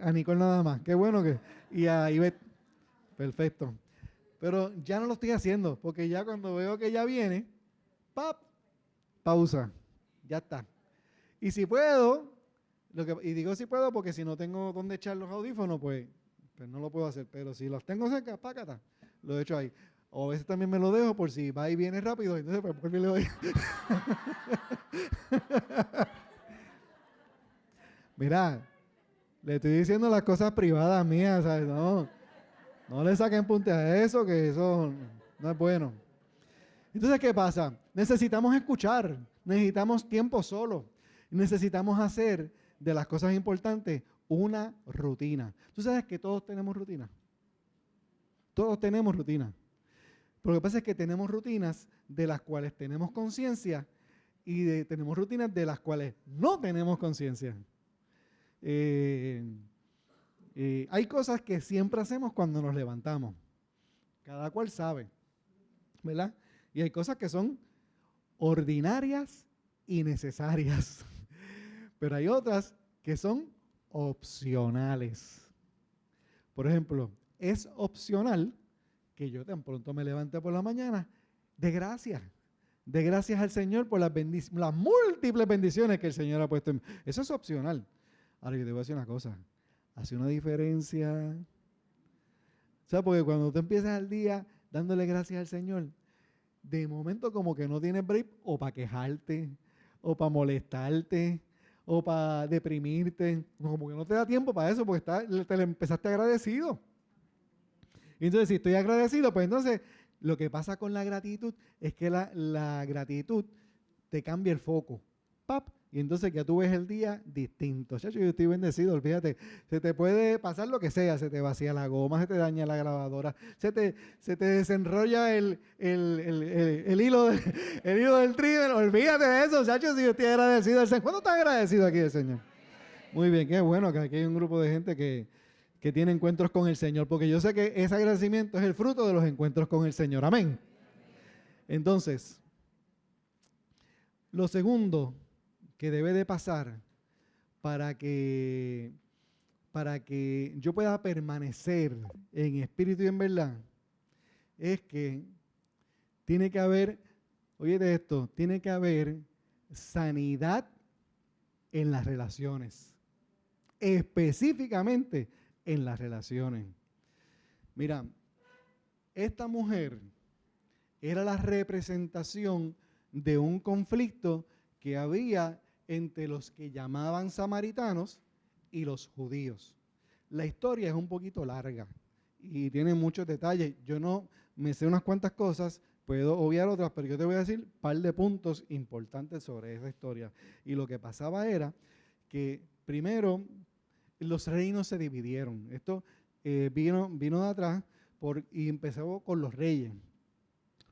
A Nicole nada más. Qué bueno que... Y a Ivette. Perfecto. Pero ya no lo estoy haciendo, porque ya cuando veo que ya viene, pausa. Ya está. Y si puedo, y digo si puedo porque si no tengo dónde echar los audífonos, pues no lo puedo hacer. Pero si los tengo cerca, pácata, lo echo ahí. O a veces también me lo dejo por si va y viene rápido, entonces pues porque le doy. Mira, le estoy diciendo las cosas privadas mías, ¿sabes? No le saquen punte a eso, que eso no es bueno. Entonces, ¿qué pasa? Necesitamos escuchar, necesitamos tiempo solo, necesitamos hacer de las cosas importantes una rutina. ¿Tú sabes que todos tenemos rutina? Todos tenemos rutina. Pero lo que pasa es que tenemos rutinas de las cuales tenemos conciencia y tenemos rutinas de las cuales no tenemos conciencia. Hay cosas que siempre hacemos cuando nos levantamos. Cada cual sabe, ¿verdad? Y hay cosas que son ordinarias y necesarias. Pero hay otras que son opcionales. Por ejemplo, es opcional que yo tan pronto me levante por la mañana de gracias al Señor por las múltiples bendiciones que el Señor ha puesto en mí. Eso es opcional. Ahora yo te voy a decir una cosa, hace una diferencia. O sea, porque cuando tú empiezas el día dándole gracias al Señor, de momento como que no tienes break o para quejarte, o para molestarte, o para deprimirte. Como que no te da tiempo para eso porque te le empezaste agradecido. Y entonces, si estoy agradecido, pues entonces lo que pasa con la gratitud es que la gratitud te cambia el foco. Y entonces ya tú ves el día distinto. Chacho, yo estoy bendecido, olvídate. Se te puede pasar lo que sea, se te vacía la goma, se te daña la grabadora, se te desenrolla el hilo del trimmer. Olvídate de eso, chacho, si yo estoy agradecido al Señor. ¿Cuándo estás agradecido aquí del Señor? Muy bien, qué bueno que aquí hay un grupo de gente que que tiene encuentros con el Señor, porque yo sé que ese agradecimiento es el fruto de los encuentros con el Señor. Amén. Entonces, lo segundo que debe de pasar para que yo pueda permanecer en espíritu y en verdad es que tiene que haber, oye esto, tiene que haber sanidad en las relaciones, específicamente en las relaciones. Mira, esta mujer era la representación de un conflicto que había entre los que llamaban samaritanos y los judíos. La historia es un poquito larga y tiene muchos detalles. Yo no me sé unas cuantas cosas, puedo obviar otras, pero yo te voy a decir un par de puntos importantes sobre esa historia. Y lo que pasaba era que primero los reinos se dividieron. Esto vino de atrás y empezó con los reyes.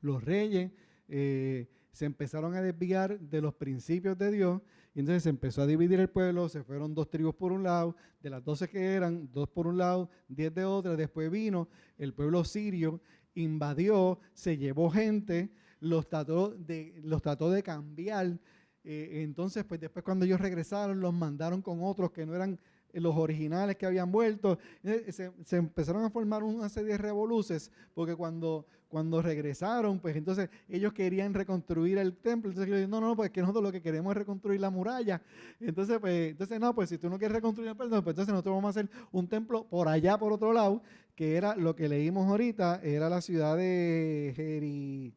Los reyes se empezaron a desviar de los principios de Dios y entonces se empezó a dividir el pueblo, se fueron 2 tribus por un lado, de las 12 que eran, 2 por un lado, 10 de otra, después vino el pueblo sirio, invadió, se llevó gente, los trató de cambiar, entonces pues después cuando ellos regresaron los mandaron con otros que no eran los originales que habían vuelto, se empezaron a formar una serie de revoluciones, porque cuando regresaron, pues entonces ellos querían reconstruir el templo, entonces ellos dijeron, no, pues que nosotros lo que queremos es reconstruir la muralla, entonces no, pues si tú no quieres reconstruir el templo, pues entonces nosotros vamos a hacer un templo por allá, por otro lado, que era lo que leímos ahorita, era la ciudad de Gerizim.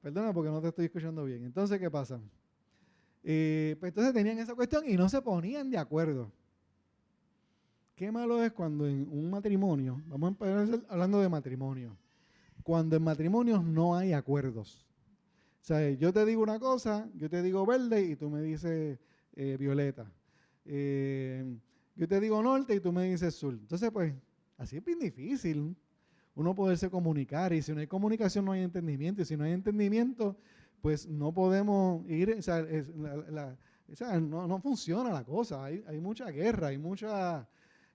Perdona porque no te estoy escuchando bien. Entonces, ¿qué pasa? Pues entonces tenían esa cuestión y no se ponían de acuerdo. Qué malo es cuando en un matrimonio, vamos a empezar hablando de matrimonio, cuando en matrimonios no hay acuerdos. O sea, yo te digo una cosa, yo te digo verde y tú me dices violeta. Yo te digo norte y tú me dices sur. Entonces, pues, así es bien difícil uno poderse comunicar, y si no hay comunicación no hay entendimiento, y si no hay entendimiento, pues no podemos ir, o sea, no funciona la cosa, hay mucha guerra, hay mucha,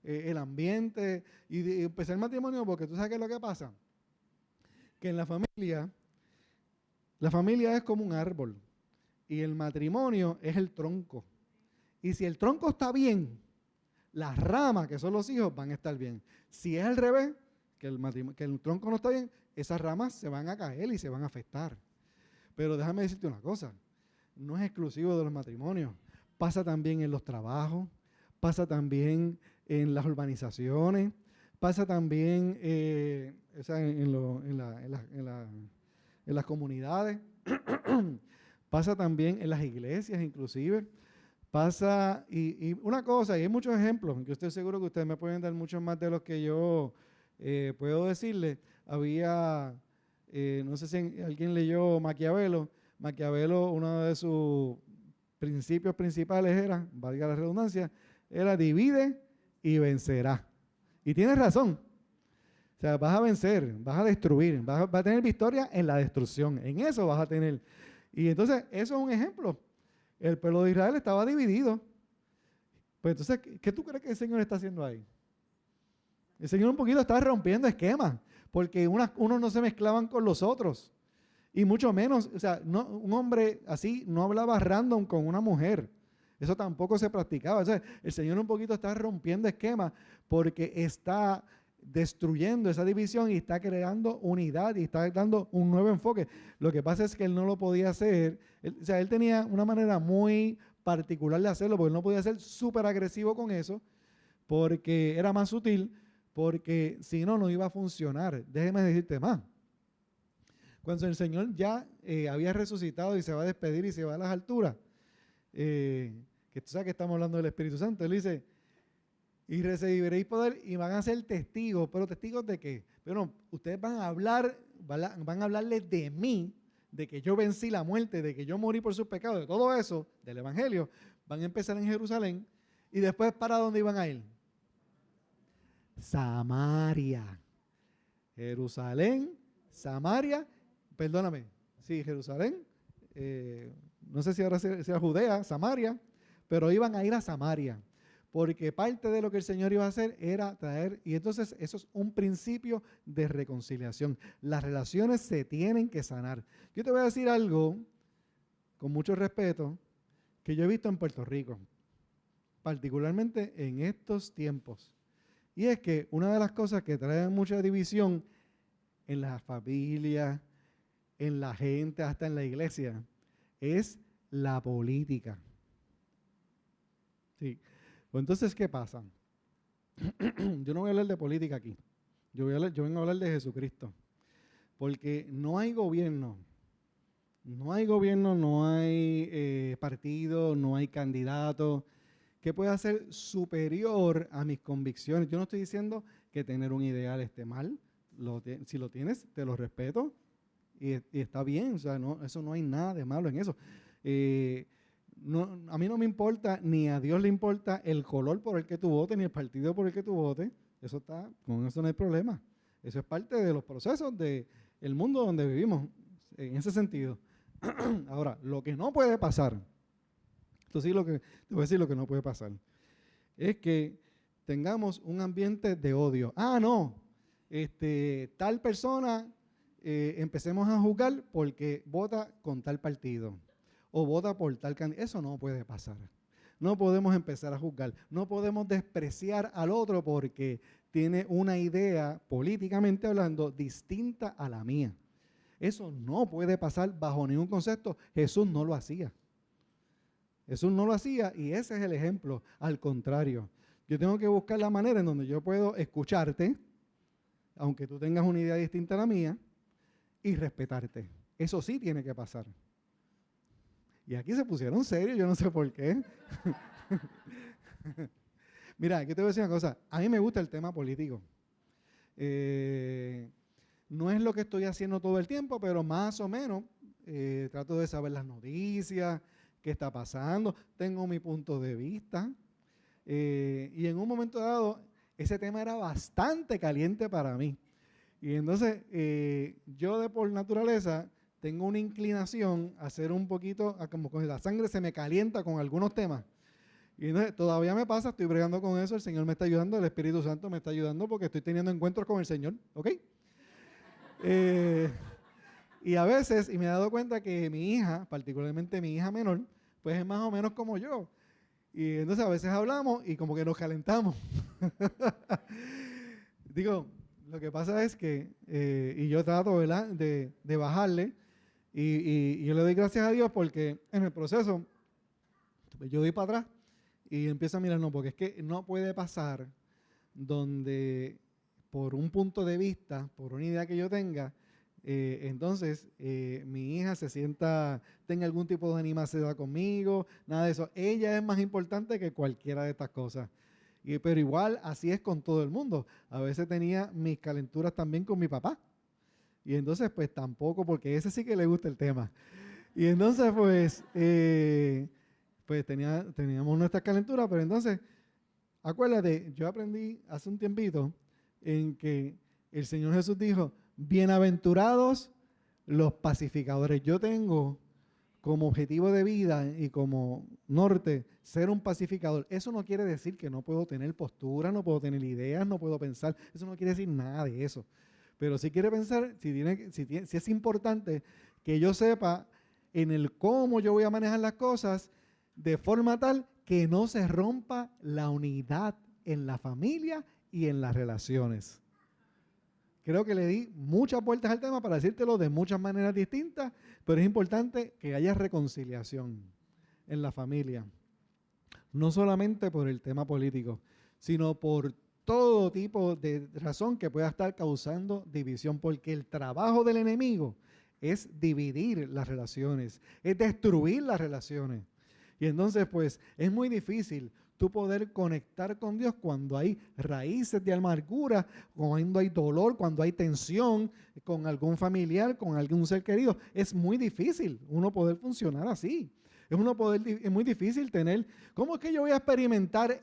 el ambiente, y empezar el matrimonio, porque tú sabes qué es lo que pasa, que en la familia es como un árbol, y el matrimonio es el tronco, y si el tronco está bien, las ramas, que son los hijos, van a estar bien. Si es al revés, que el tronco no está bien, esas ramas se van a caer y se van a afectar. Pero déjame decirte una cosa, no es exclusivo de los matrimonios, pasa también en los trabajos, pasa también en las urbanizaciones, pasa también en las comunidades, pasa también en las iglesias inclusive, pasa, y una cosa, y hay muchos ejemplos, que estoy seguro que ustedes me pueden dar muchos más de los que yo puedo decirle. Había, no sé si alguien leyó Maquiavelo. Maquiavelo, uno de sus principios principales era, valga la redundancia, era divide y vencerá. Y tienes razón. O sea, vas a vencer, vas a destruir, vas a tener victoria en la destrucción. En eso vas a tener. Y entonces, eso es un ejemplo. El pueblo de Israel estaba dividido. Pues entonces, ¿qué tú crees que el Señor está haciendo ahí? El Señor un poquito está rompiendo esquemas, porque unos no se mezclaban con los otros. Y mucho menos, o sea, un hombre así no hablaba random con una mujer. Eso tampoco se practicaba. O sea, el Señor un poquito está rompiendo esquemas porque está destruyendo esa división y está creando unidad y está dando un nuevo enfoque. Lo que pasa es que él no lo podía hacer. O sea, él tenía una manera muy particular de hacerlo, porque él no podía ser súper agresivo con eso, porque era más sutil, porque si no, no iba a funcionar. Déjeme decirte más. Cuando el Señor ya había resucitado y se va a despedir y se va a las alturas, que tú sabes que estamos hablando del Espíritu Santo, él dice, y recibiréis poder y van a ser testigos. ¿Pero testigos de qué? Pero ustedes van a hablarles de mí, de que yo vencí la muerte, de que yo morí por sus pecados, de todo eso, del Evangelio. Van a empezar en Jerusalén y después ¿para dónde iban a ir? Samaria. Jerusalén, Samaria, perdóname, sí, Jerusalén, no sé si ahora sea Judea, Samaria, pero iban a ir a Samaria, porque parte de lo que el Señor iba a hacer era traer, y entonces eso es un principio de reconciliación. Las relaciones se tienen que sanar. Yo te voy a decir algo, con mucho respeto, que yo he visto en Puerto Rico, particularmente en estos tiempos. Y es que una de las cosas que trae mucha división en las familias, en la gente, hasta en la iglesia, es la política. Sí. Pues entonces, ¿qué pasa? Yo no voy a hablar de política aquí. Yo vengo a hablar de Jesucristo. Porque no hay gobierno. No hay gobierno, no hay partido, no hay candidato que pueda ser superior a mis convicciones. Yo no estoy diciendo que tener un ideal esté mal. Si lo tienes, te lo respeto y está bien. O sea, eso no hay nada de malo en eso. A mí no me importa, ni a Dios le importa el color por el que tú votes, ni el partido por el que tú votes. Con eso no hay problema. Eso es parte de los procesos del mundo donde vivimos, en ese sentido. Ahora, lo que no puede pasar, te voy a decir lo que no puede pasar, es que tengamos un ambiente de odio. No, tal persona, empecemos a juzgar porque vota con tal partido o vota por tal candidato. Eso no puede pasar. No podemos empezar a juzgar. No podemos despreciar al otro porque tiene una idea, políticamente hablando, distinta a la mía. Eso no puede pasar bajo ningún concepto. Jesús no lo hacía. Jesús no lo hacía y ese es el ejemplo. Al contrario, yo tengo que buscar la manera en donde yo puedo escucharte, aunque tú tengas una idea distinta a la mía, y respetarte. Eso sí tiene que pasar. Y aquí se pusieron serios, yo no sé por qué. Mira, aquí te voy a decir una cosa. A mí me gusta el tema político. No es lo que estoy haciendo todo el tiempo, pero más o menos trato de saber las noticias, qué está pasando, tengo mi punto de vista. Y en un momento dado, ese tema era bastante caliente para mí. Y entonces, yo por naturaleza tengo una inclinación a hacer un poquito, como que la sangre se me calienta con algunos temas. Y entonces, todavía me pasa, estoy bregando con eso, el Señor me está ayudando, el Espíritu Santo me está ayudando porque estoy teniendo encuentros con el Señor, ¿ok? Y a veces, y me he dado cuenta que mi hija, particularmente mi hija menor, pues es más o menos como yo. Y entonces a veces hablamos y como que nos calentamos. Digo, lo que pasa es que, y yo trato, ¿verdad?, de bajarle, y yo le doy gracias a Dios porque en el proceso, pues yo doy para atrás y empiezo a mirar, no, porque es que no puede pasar donde por un punto de vista, por una idea que yo tenga, entonces mi hija tenga algún tipo de animación conmigo, nada de eso. Ella es más importante que cualquiera de estas cosas. Pero igual así es con todo el mundo. A veces tenía mis calenturas también con mi papá. Y entonces pues tampoco, porque ese sí que le gusta el tema. Y entonces pues teníamos nuestras calenturas, pero entonces, acuérdate, yo aprendí hace un tiempito en que el Señor Jesús dijo, bienaventurados los pacificadores. Yo tengo como objetivo de vida y como norte ser un pacificador. Eso no quiere decir que no puedo tener postura, no puedo tener ideas, no puedo pensar. Eso no quiere decir nada de eso. Pero sí quiere pensar, si es importante que yo sepa en el cómo yo voy a manejar las cosas de forma tal que no se rompa la unidad en la familia y en las relaciones. Creo que le di muchas vueltas al tema para decírtelo de muchas maneras distintas, pero es importante que haya reconciliación en la familia. No solamente por el tema político, sino por todo tipo de razón que pueda estar causando división, porque el trabajo del enemigo es dividir las relaciones, es destruir las relaciones. Y entonces, pues, es muy difícil tú poder conectar con Dios cuando hay raíces de amargura, cuando hay dolor, cuando hay tensión con algún familiar, con algún ser querido. Es muy difícil uno poder funcionar así. Es muy difícil tener. ¿Cómo es que yo voy a experimentar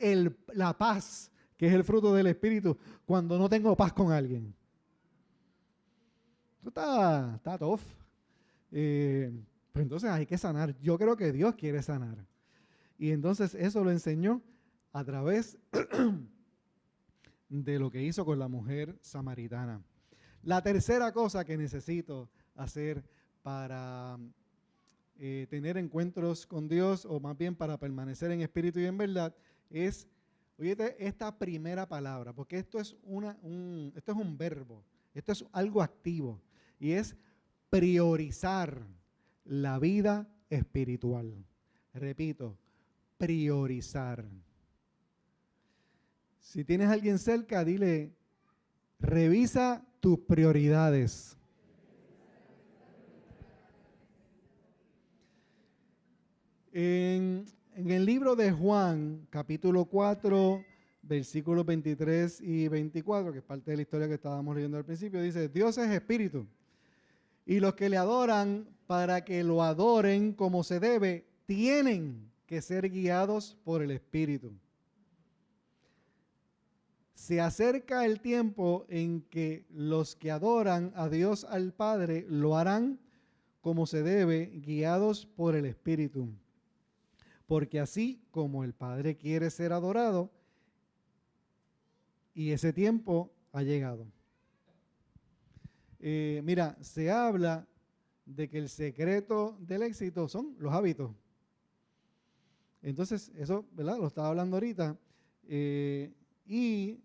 la paz, que es el fruto del Espíritu, cuando no tengo paz con alguien? Esto está tough. Pues entonces hay que sanar. Yo creo que Dios quiere sanar. Y entonces eso lo enseñó a través de lo que hizo con la mujer samaritana. La tercera cosa que necesito hacer para tener encuentros con Dios, o más bien para permanecer en espíritu y en verdad, es, oye, esta primera palabra, porque esto es esto es un verbo, esto es algo activo, y es priorizar la vida espiritual. Repito, priorizar. Si tienes a alguien cerca, dile, revisa tus prioridades. En el libro de Juan, capítulo 4, versículos 23 y 24, que es parte de la historia que estábamos leyendo al principio, dice, Dios es espíritu, y los que le adoran, para que lo adoren como se debe, tienen que ser guiados por el Espíritu. Se acerca el tiempo en que los que adoran a Dios al Padre lo harán como se debe, guiados por el Espíritu. Porque así como el Padre quiere ser adorado, y ese tiempo ha llegado. Mira, se habla de que el secreto del éxito son los hábitos. Entonces, eso, ¿verdad? Lo estaba hablando ahorita. Y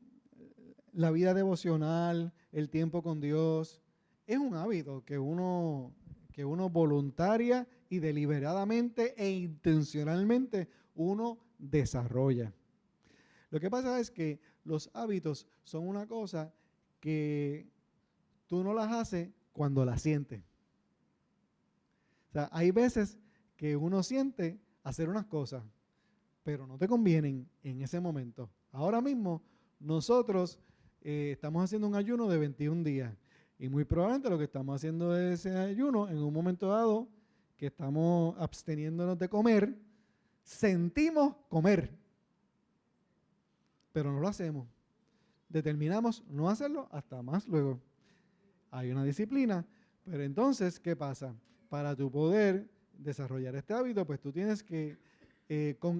la vida devocional, el tiempo con Dios, es un hábito que uno voluntaria y deliberadamente e intencionalmente uno desarrolla. Lo que pasa es que los hábitos son una cosa que tú no las haces cuando las sientes. O sea, hay veces que uno siente hacer unas cosas, pero no te convienen en ese momento. Ahora mismo nosotros estamos haciendo un ayuno de 21 días y muy probablemente lo que estamos haciendo es ese ayuno en un momento dado que estamos absteniéndonos de comer, sentimos comer, pero no lo hacemos. Determinamos no hacerlo hasta más luego. Hay una disciplina, pero entonces, ¿qué pasa? Para tu poder desarrollar este hábito, pues tú tienes que,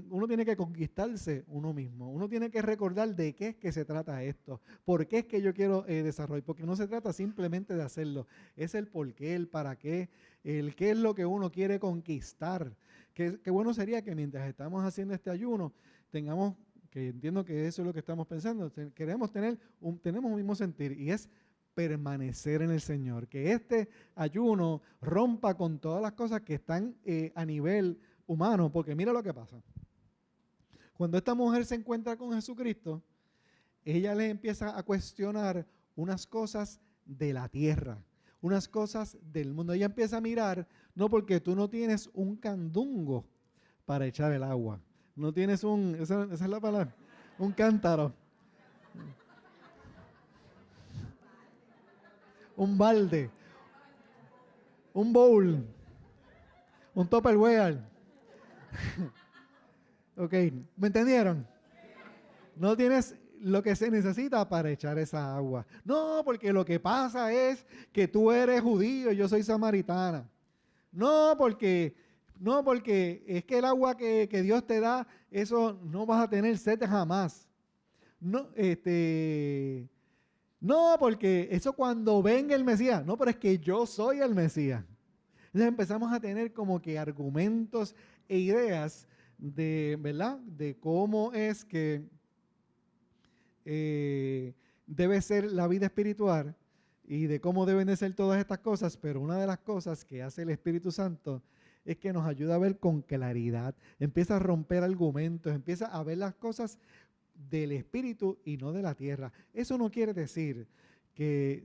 uno tiene que conquistarse uno mismo. Uno tiene que recordar de qué es que se trata esto. ¿Por qué es que yo quiero desarrollar? Porque no se trata simplemente de hacerlo. Es el por qué, el para qué, el qué es lo que uno quiere conquistar. Qué bueno sería que mientras estamos haciendo este ayuno, tengamos, que entiendo que eso es lo que estamos pensando, tenemos un mismo sentir, y es permanecer en el Señor, que este ayuno rompa con todas las cosas que están a nivel humano, porque mira lo que pasa. Cuando esta mujer se encuentra con Jesucristo, ella le empieza a cuestionar unas cosas de la tierra, unas cosas del mundo. Ella empieza a mirar, no, porque tú no tienes un candungo para echar el agua, no tienes esa es la palabra, un cántaro, un balde, un bowl, un Tupperware. Ok, ¿me entendieron? No tienes lo que se necesita para echar esa agua. No, porque lo que pasa es que tú eres judío y yo soy samaritana. No, porque es que el agua que Dios te da, eso no vas a tener sed jamás. No, no, porque eso cuando venga el Mesías. No, pero es que yo soy el Mesías. Entonces empezamos a tener como que argumentos e ideas de, ¿verdad?, de cómo es que debe ser la vida espiritual y de cómo deben de ser todas estas cosas, pero una de las cosas que hace el Espíritu Santo es que nos ayuda a ver con claridad, empieza a romper argumentos, empieza a ver las cosas del Espíritu y no de la tierra. Eso no quiere decir que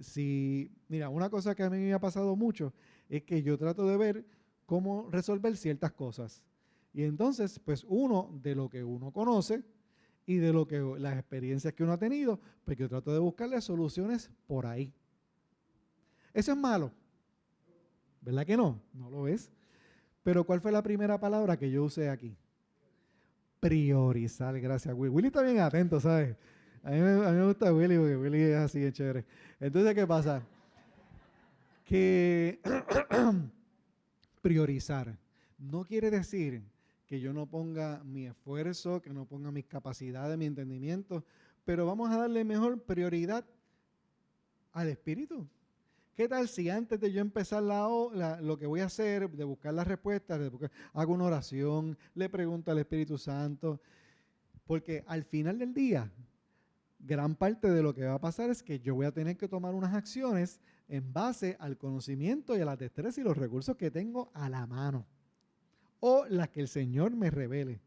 mira, una cosa que a mí me ha pasado mucho es que yo trato de ver cómo resolver ciertas cosas. Y entonces, pues uno, de lo que uno conoce y de lo que las experiencias que uno ha tenido, pues yo trato de buscarle soluciones por ahí. Eso es malo, ¿verdad que no? No lo es. Pero ¿cuál fue la primera palabra que yo usé aquí? Priorizar, gracias Willy. Willy está bien atento, ¿sabes? A mí me gusta Willy porque Willy es así de chévere. Entonces, ¿qué pasa? Que priorizar. No quiere decir que yo no ponga mi esfuerzo, que no ponga mis capacidades, mi entendimiento, pero vamos a darle mejor prioridad al Espíritu. ¿Qué tal si antes de yo empezar lo que voy a hacer, de buscar las respuestas, hago una oración, le pregunto al Espíritu Santo? Porque al final del día, gran parte de lo que va a pasar es que yo voy a tener que tomar unas acciones en base al conocimiento y a las destrezas y los recursos que tengo a la mano, o las que el Señor me revele.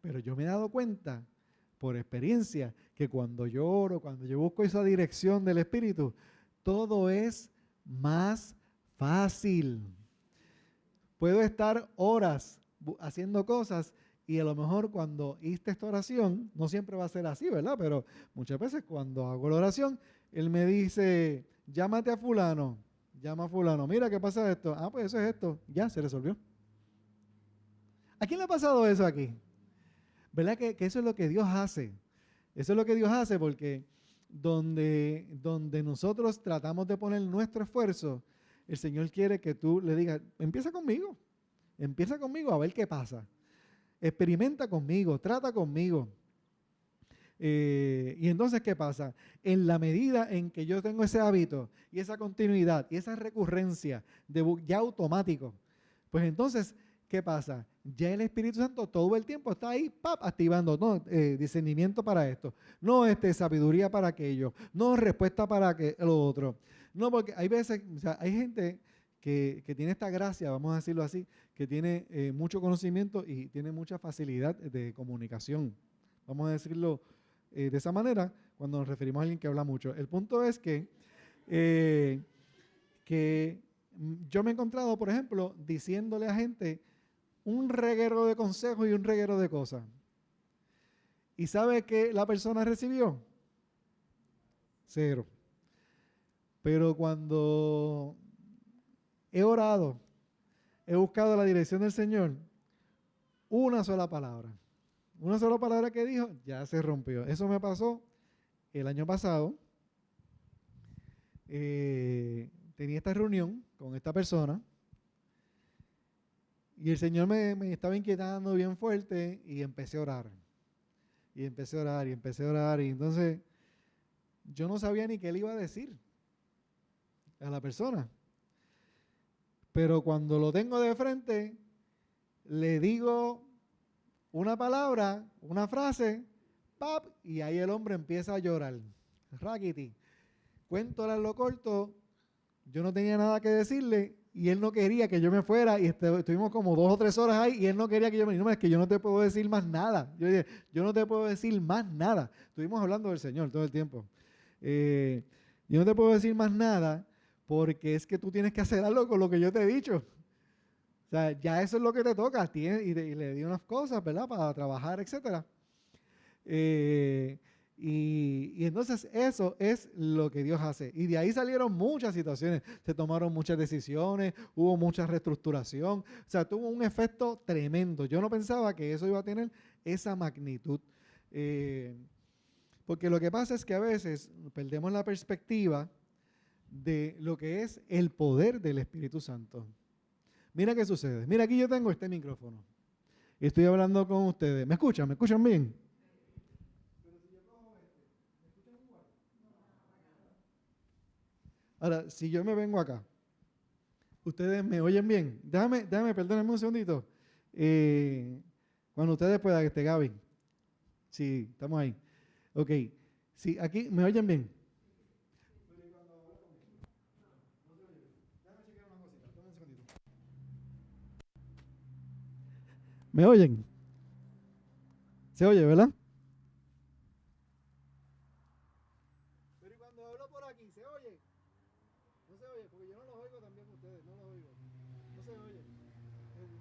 Pero yo me he dado cuenta, por experiencia, que cuando yo oro, cuando yo busco esa dirección del Espíritu, todo es más fácil. Puedo estar horas haciendo cosas y a lo mejor cuando hice esta oración, no siempre va a ser así, ¿verdad? Pero muchas veces cuando hago la oración, él me dice, llámate a fulano, llama a fulano, mira qué pasa esto, pues eso es esto, ya se resolvió. ¿A quién le ha pasado eso aquí? ¿Verdad que eso es lo que Dios hace? Eso es lo que Dios hace porque donde nosotros tratamos de poner nuestro esfuerzo, el Señor quiere que tú le digas, empieza conmigo a ver qué pasa. Experimenta conmigo, trata conmigo. Y entonces, ¿qué pasa? En la medida en que yo tengo ese hábito y esa continuidad y esa recurrencia ya automático, pues entonces, ¿qué pasa? Ya el Espíritu Santo todo el tiempo está ahí, activando, no, discernimiento para esto, no, sabiduría para aquello, no, respuesta para lo otro. No, porque hay veces, o sea, hay gente que tiene esta gracia, vamos a decirlo así, que tiene mucho conocimiento y tiene mucha facilidad de comunicación. Vamos a decirlo de esa manera cuando nos referimos a alguien que habla mucho. El punto es que yo me he encontrado, por ejemplo, diciéndole a gente un reguero de consejos y un reguero de cosas. ¿Y sabe qué la persona recibió? 0. Pero cuando he orado, he buscado la dirección del Señor, una sola palabra que dijo, ya se rompió. Eso me pasó el año pasado. Tenía esta reunión con esta persona y el Señor me estaba inquietando bien fuerte y empecé a orar. Y entonces yo no sabía ni qué le iba a decir a la persona. Pero cuando lo tengo de frente, le digo una palabra, una frase, y ahí el hombre empieza a llorar. Raquiti. Cuento lo corto, yo no tenía nada que decirle y él no quería que yo me fuera y estuvimos como 2 o 3 horas ahí y él no quería que yo me fuera. No, es que yo no te puedo decir más nada. Yo dije, yo no te puedo decir más nada. Estuvimos hablando del Señor todo el tiempo. Yo no te puedo decir más nada porque es que tú tienes que hacer algo con lo que yo te he dicho. O sea, ya eso es lo que te toca. Y le di unas cosas, ¿verdad? Para trabajar, etcétera. Y entonces eso es lo que Dios hace. Y de ahí salieron muchas situaciones. Se tomaron muchas decisiones, hubo mucha reestructuración. O sea, tuvo un efecto tremendo. Yo no pensaba que eso iba a tener esa magnitud. Porque lo que pasa es que a veces perdemos la perspectiva de lo que es el poder del Espíritu Santo. Mira qué sucede. Mira, aquí yo tengo este micrófono. Y estoy hablando con ustedes. ¿Me escuchan? ¿Me escuchan bien? Ahora, si yo me vengo acá, ¿ustedes me oyen bien? Perdónenme un segundito. Cuando ustedes puedan, Gaby. Sí, estamos ahí. Ok. Sí, aquí, ¿me oyen bien? ¿Me oyen? ¿Se oye, verdad? Pero ¿y cuando hablo por aquí, se oye? No se oye, porque yo no los oigo también ustedes, no los oigo. No se oye.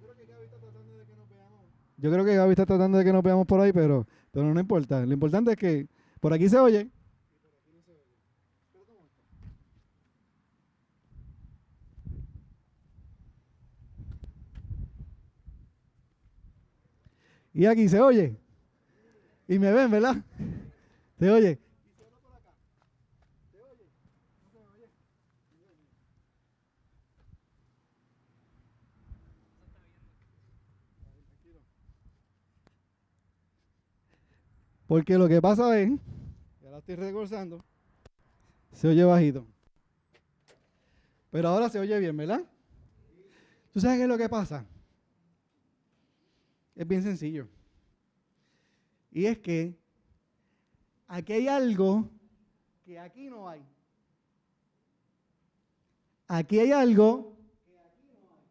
Yo creo que Gaby está tratando de que nos veamos. Yo creo que Gaby está tratando de que nos veamos por ahí, pero no importa. Lo importante es que por aquí se oye. Y aquí se oye. Y me ven, ¿verdad? Se oye. Porque lo que pasa es, ya la estoy recordando, se oye bajito. Pero ahora se oye bien, ¿verdad? ¿Tú sabes qué es lo que pasa? Es bien sencillo. Y es que aquí hay algo que aquí no hay. Aquí hay algo que aquí no hay.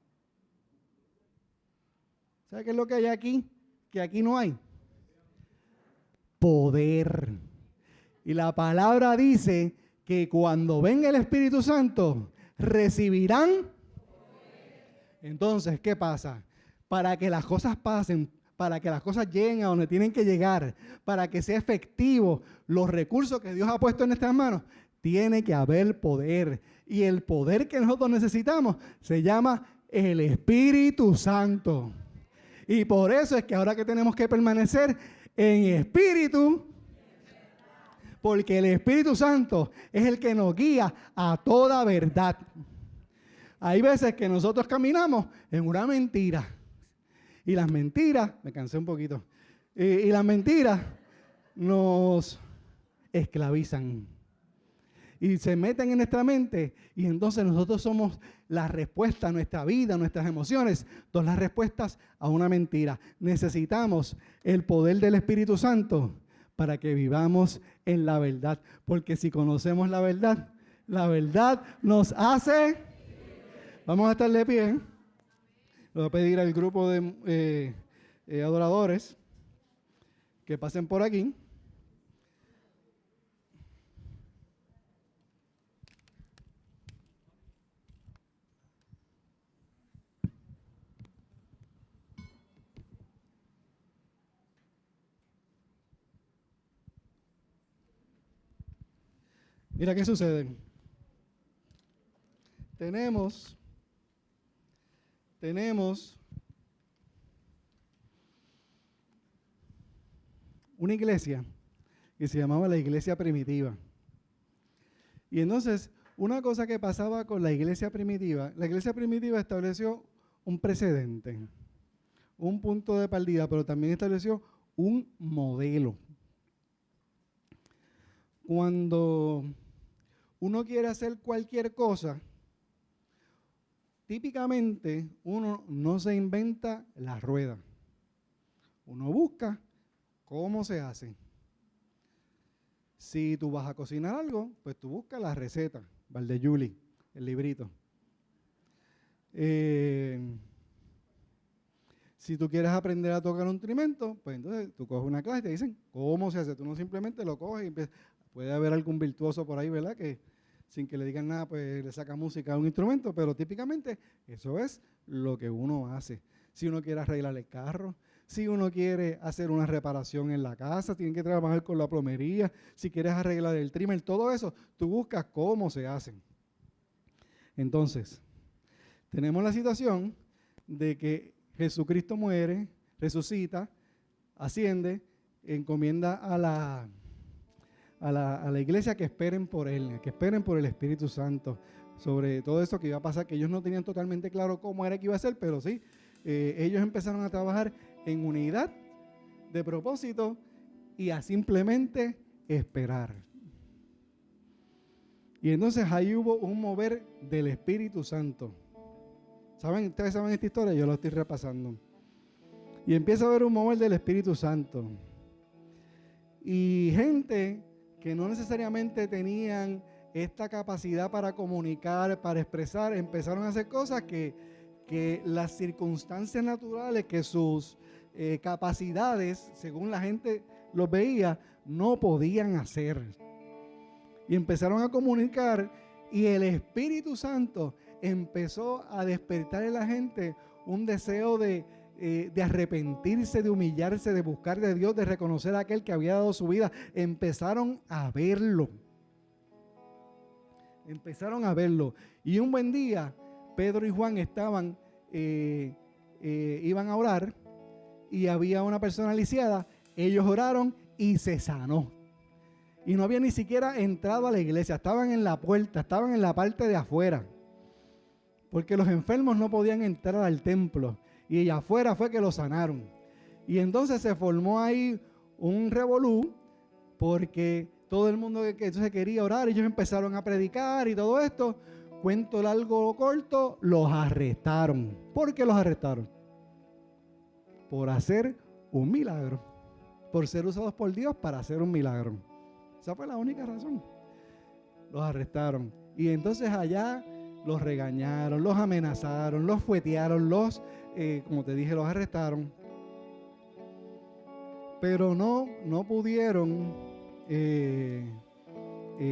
¿Sabes qué es lo que hay aquí? Que aquí no hay. Poder. Y la palabra dice que cuando venga el Espíritu Santo, recibirán. Entonces, ¿qué pasa? Para que las cosas pasen, para que las cosas lleguen a donde tienen que llegar, para que sea efectivo los recursos que Dios ha puesto en nuestras manos, tiene que haber poder. Y el poder que nosotros necesitamos se llama el Espíritu Santo. Y por eso es que ahora que tenemos que permanecer en espíritu, porque el Espíritu Santo es el que nos guía a toda verdad. Hay veces que nosotros caminamos en una mentira. Y las mentiras, me cansé un poquito, y las mentiras nos esclavizan. Y se meten en nuestra mente y entonces nosotros somos la respuesta a nuestra vida, nuestras emociones, todas las respuestas a una mentira. Necesitamos el poder del Espíritu Santo para que vivamos en la verdad. Porque si conocemos la verdad nos hace... Vamos a estar de pie. Le voy a pedir al grupo de adoradores que pasen por aquí. Mira qué sucede. Tenemos una iglesia que se llamaba la iglesia primitiva. Y entonces, una cosa que pasaba con la iglesia primitiva estableció un precedente, un punto de partida, pero también estableció un modelo. Cuando uno quiere hacer cualquier cosa, típicamente uno no se inventa la rueda. Uno busca cómo se hace. Si tú vas a cocinar algo, pues tú buscas la receta, Valdeyuli, el librito. Si tú quieres aprender a tocar un instrumento, pues entonces tú coges una clase y te dicen cómo se hace. Tú no simplemente lo coges y empiezas. Puede haber algún virtuoso por ahí, ¿verdad? Que sin que le digan nada, pues le saca música a un instrumento, pero típicamente eso es lo que uno hace. Si uno quiere arreglar el carro, si uno quiere hacer una reparación en la casa, tiene que trabajar con la plomería, si quieres arreglar el trimmer, todo eso, tú buscas cómo se hacen. Entonces, tenemos la situación de que Jesucristo muere, resucita, asciende, encomienda a la iglesia que esperen por Él, que esperen por el Espíritu Santo, sobre todo eso que iba a pasar, que ellos no tenían totalmente claro cómo era que iba a ser, pero sí, ellos empezaron a trabajar en unidad de propósito y a simplemente esperar. Y entonces ahí hubo un mover del Espíritu Santo. ¿Saben? Ustedes saben esta historia, yo la estoy repasando. Y empieza a haber un mover del Espíritu Santo. Y gente que no necesariamente tenían esta capacidad para comunicar, para expresar, empezaron a hacer cosas que las circunstancias naturales, que sus capacidades, según la gente los veía, no podían hacer. Y empezaron a comunicar y el Espíritu Santo empezó a despertar en la gente un deseo de arrepentirse, de humillarse, de buscar de Dios, de reconocer a aquel que había dado su vida. Empezaron a verlo. Y un buen día, Pedro y Juan iban a orar y había una persona lisiada. Ellos oraron y se sanó. Y no había ni siquiera entrado a la iglesia, estaban en la puerta, estaban en la parte de afuera. Porque los enfermos no podían entrar al templo. Y allá afuera fue que lo sanaron. Y entonces se formó ahí un revolú porque todo el mundo que entonces quería orar, ellos empezaron a predicar y todo esto. Cuento largo o corto, los arrestaron. ¿Por qué los arrestaron? Por hacer un milagro, por ser usados por Dios para hacer un milagro. Esa fue la única razón. Los arrestaron y entonces allá los regañaron, los amenazaron, los fuetearon, como te dije, los arrestaron. Pero no pudieron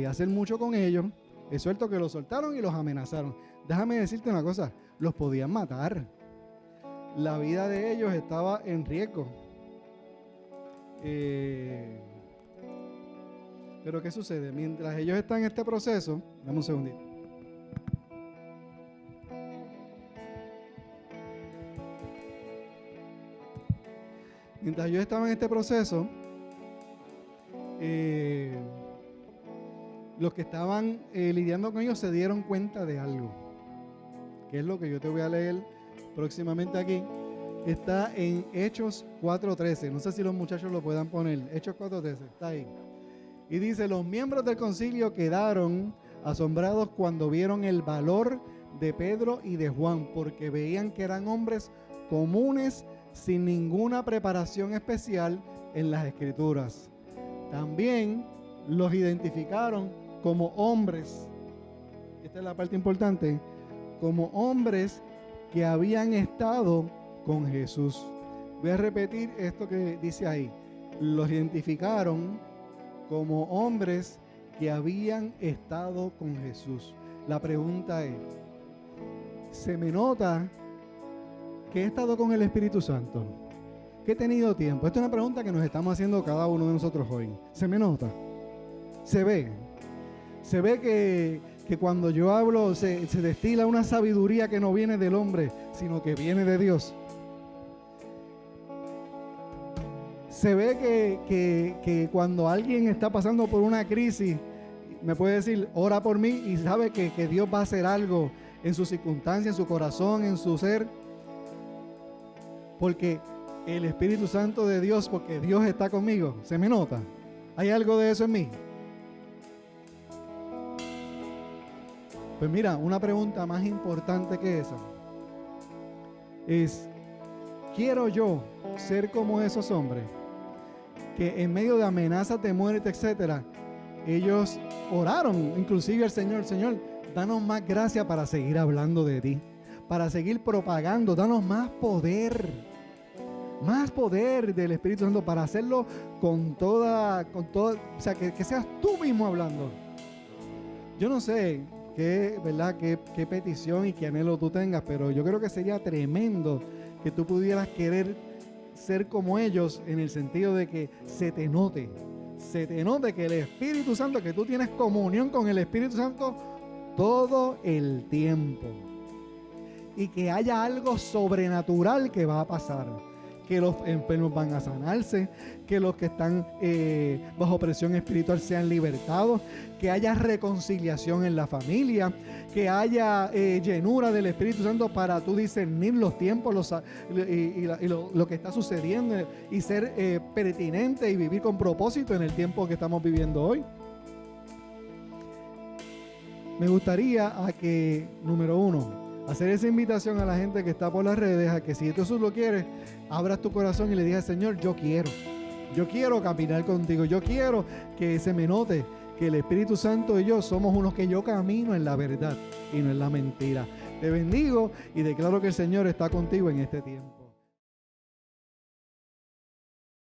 hacer mucho con ellos. Es cierto que los soltaron y los amenazaron. Déjame decirte una cosa, los podían matar. La vida de ellos estaba en riesgo. Pero ¿qué sucede? Mientras ellos están en este proceso, dame un segundito. Mientras ellos estaban en este proceso, los que estaban lidiando con ellos se dieron cuenta de algo, que es lo que yo te voy a leer próximamente aquí. Está en Hechos 4:13. No sé si los muchachos lo puedan poner. Hechos 4:13, está ahí. Y dice: los miembros del concilio quedaron asombrados cuando vieron el valor de Pedro y de Juan, porque veían que eran hombres comunes sin ninguna preparación especial en las Escrituras. También los identificaron como hombres, esta es la parte importante, como hombres que habían estado con Jesús. Voy a repetir esto que dice ahí. Los identificaron como hombres que habían estado con Jesús. La pregunta es, ¿se me nota que he estado con el Espíritu Santo? ¿Que he tenido tiempo? Esta es una pregunta que nos estamos haciendo cada uno de nosotros hoy. ¿Se me nota? ¿Se ve? ¿Se ve que cuando yo hablo se destila una sabiduría que no viene del hombre, sino que viene de Dios? Se ve que cuando alguien está pasando por una crisis, me puede decir, ora por mí, y sabe que Dios va a hacer algo en su circunstancia, en su corazón, en su ser. Porque el Espíritu Santo de Dios, porque Dios está conmigo. ¿Se me nota? ¿Hay algo de eso en mí? Pues mira, una pregunta más importante que esa es, ¿quiero yo ser como esos hombres que en medio de amenazas de muerte, etcétera, ellos oraron inclusive al Señor: Señor, danos más gracia para seguir hablando de ti, para seguir propagando, danos más poder del Espíritu Santo para hacerlo con toda, o sea, que seas tú mismo hablando? Yo no sé qué petición y qué anhelo tú tengas, pero yo creo que sería tremendo que tú pudieras querer ser como ellos, en el sentido de que se te note que el Espíritu Santo, que tú tienes comunión con el Espíritu Santo todo el tiempo, y que haya algo sobrenatural que va a pasar, que los enfermos van a sanarse, que los que están bajo presión espiritual sean libertados, que haya reconciliación en la familia, que haya llenura del Espíritu Santo para tú discernir los tiempos lo que está sucediendo y ser pertinente y vivir con propósito en el tiempo que estamos viviendo hoy. Me gustaría que, número uno, hacer esa invitación a la gente que está por las redes, a que si tú lo quieres, abras tu corazón y le digas: Señor, yo quiero caminar contigo, yo quiero que se me note que el Espíritu Santo y yo somos unos que yo camino en la verdad y no en la mentira. Te bendigo y declaro que el Señor está contigo en este tiempo.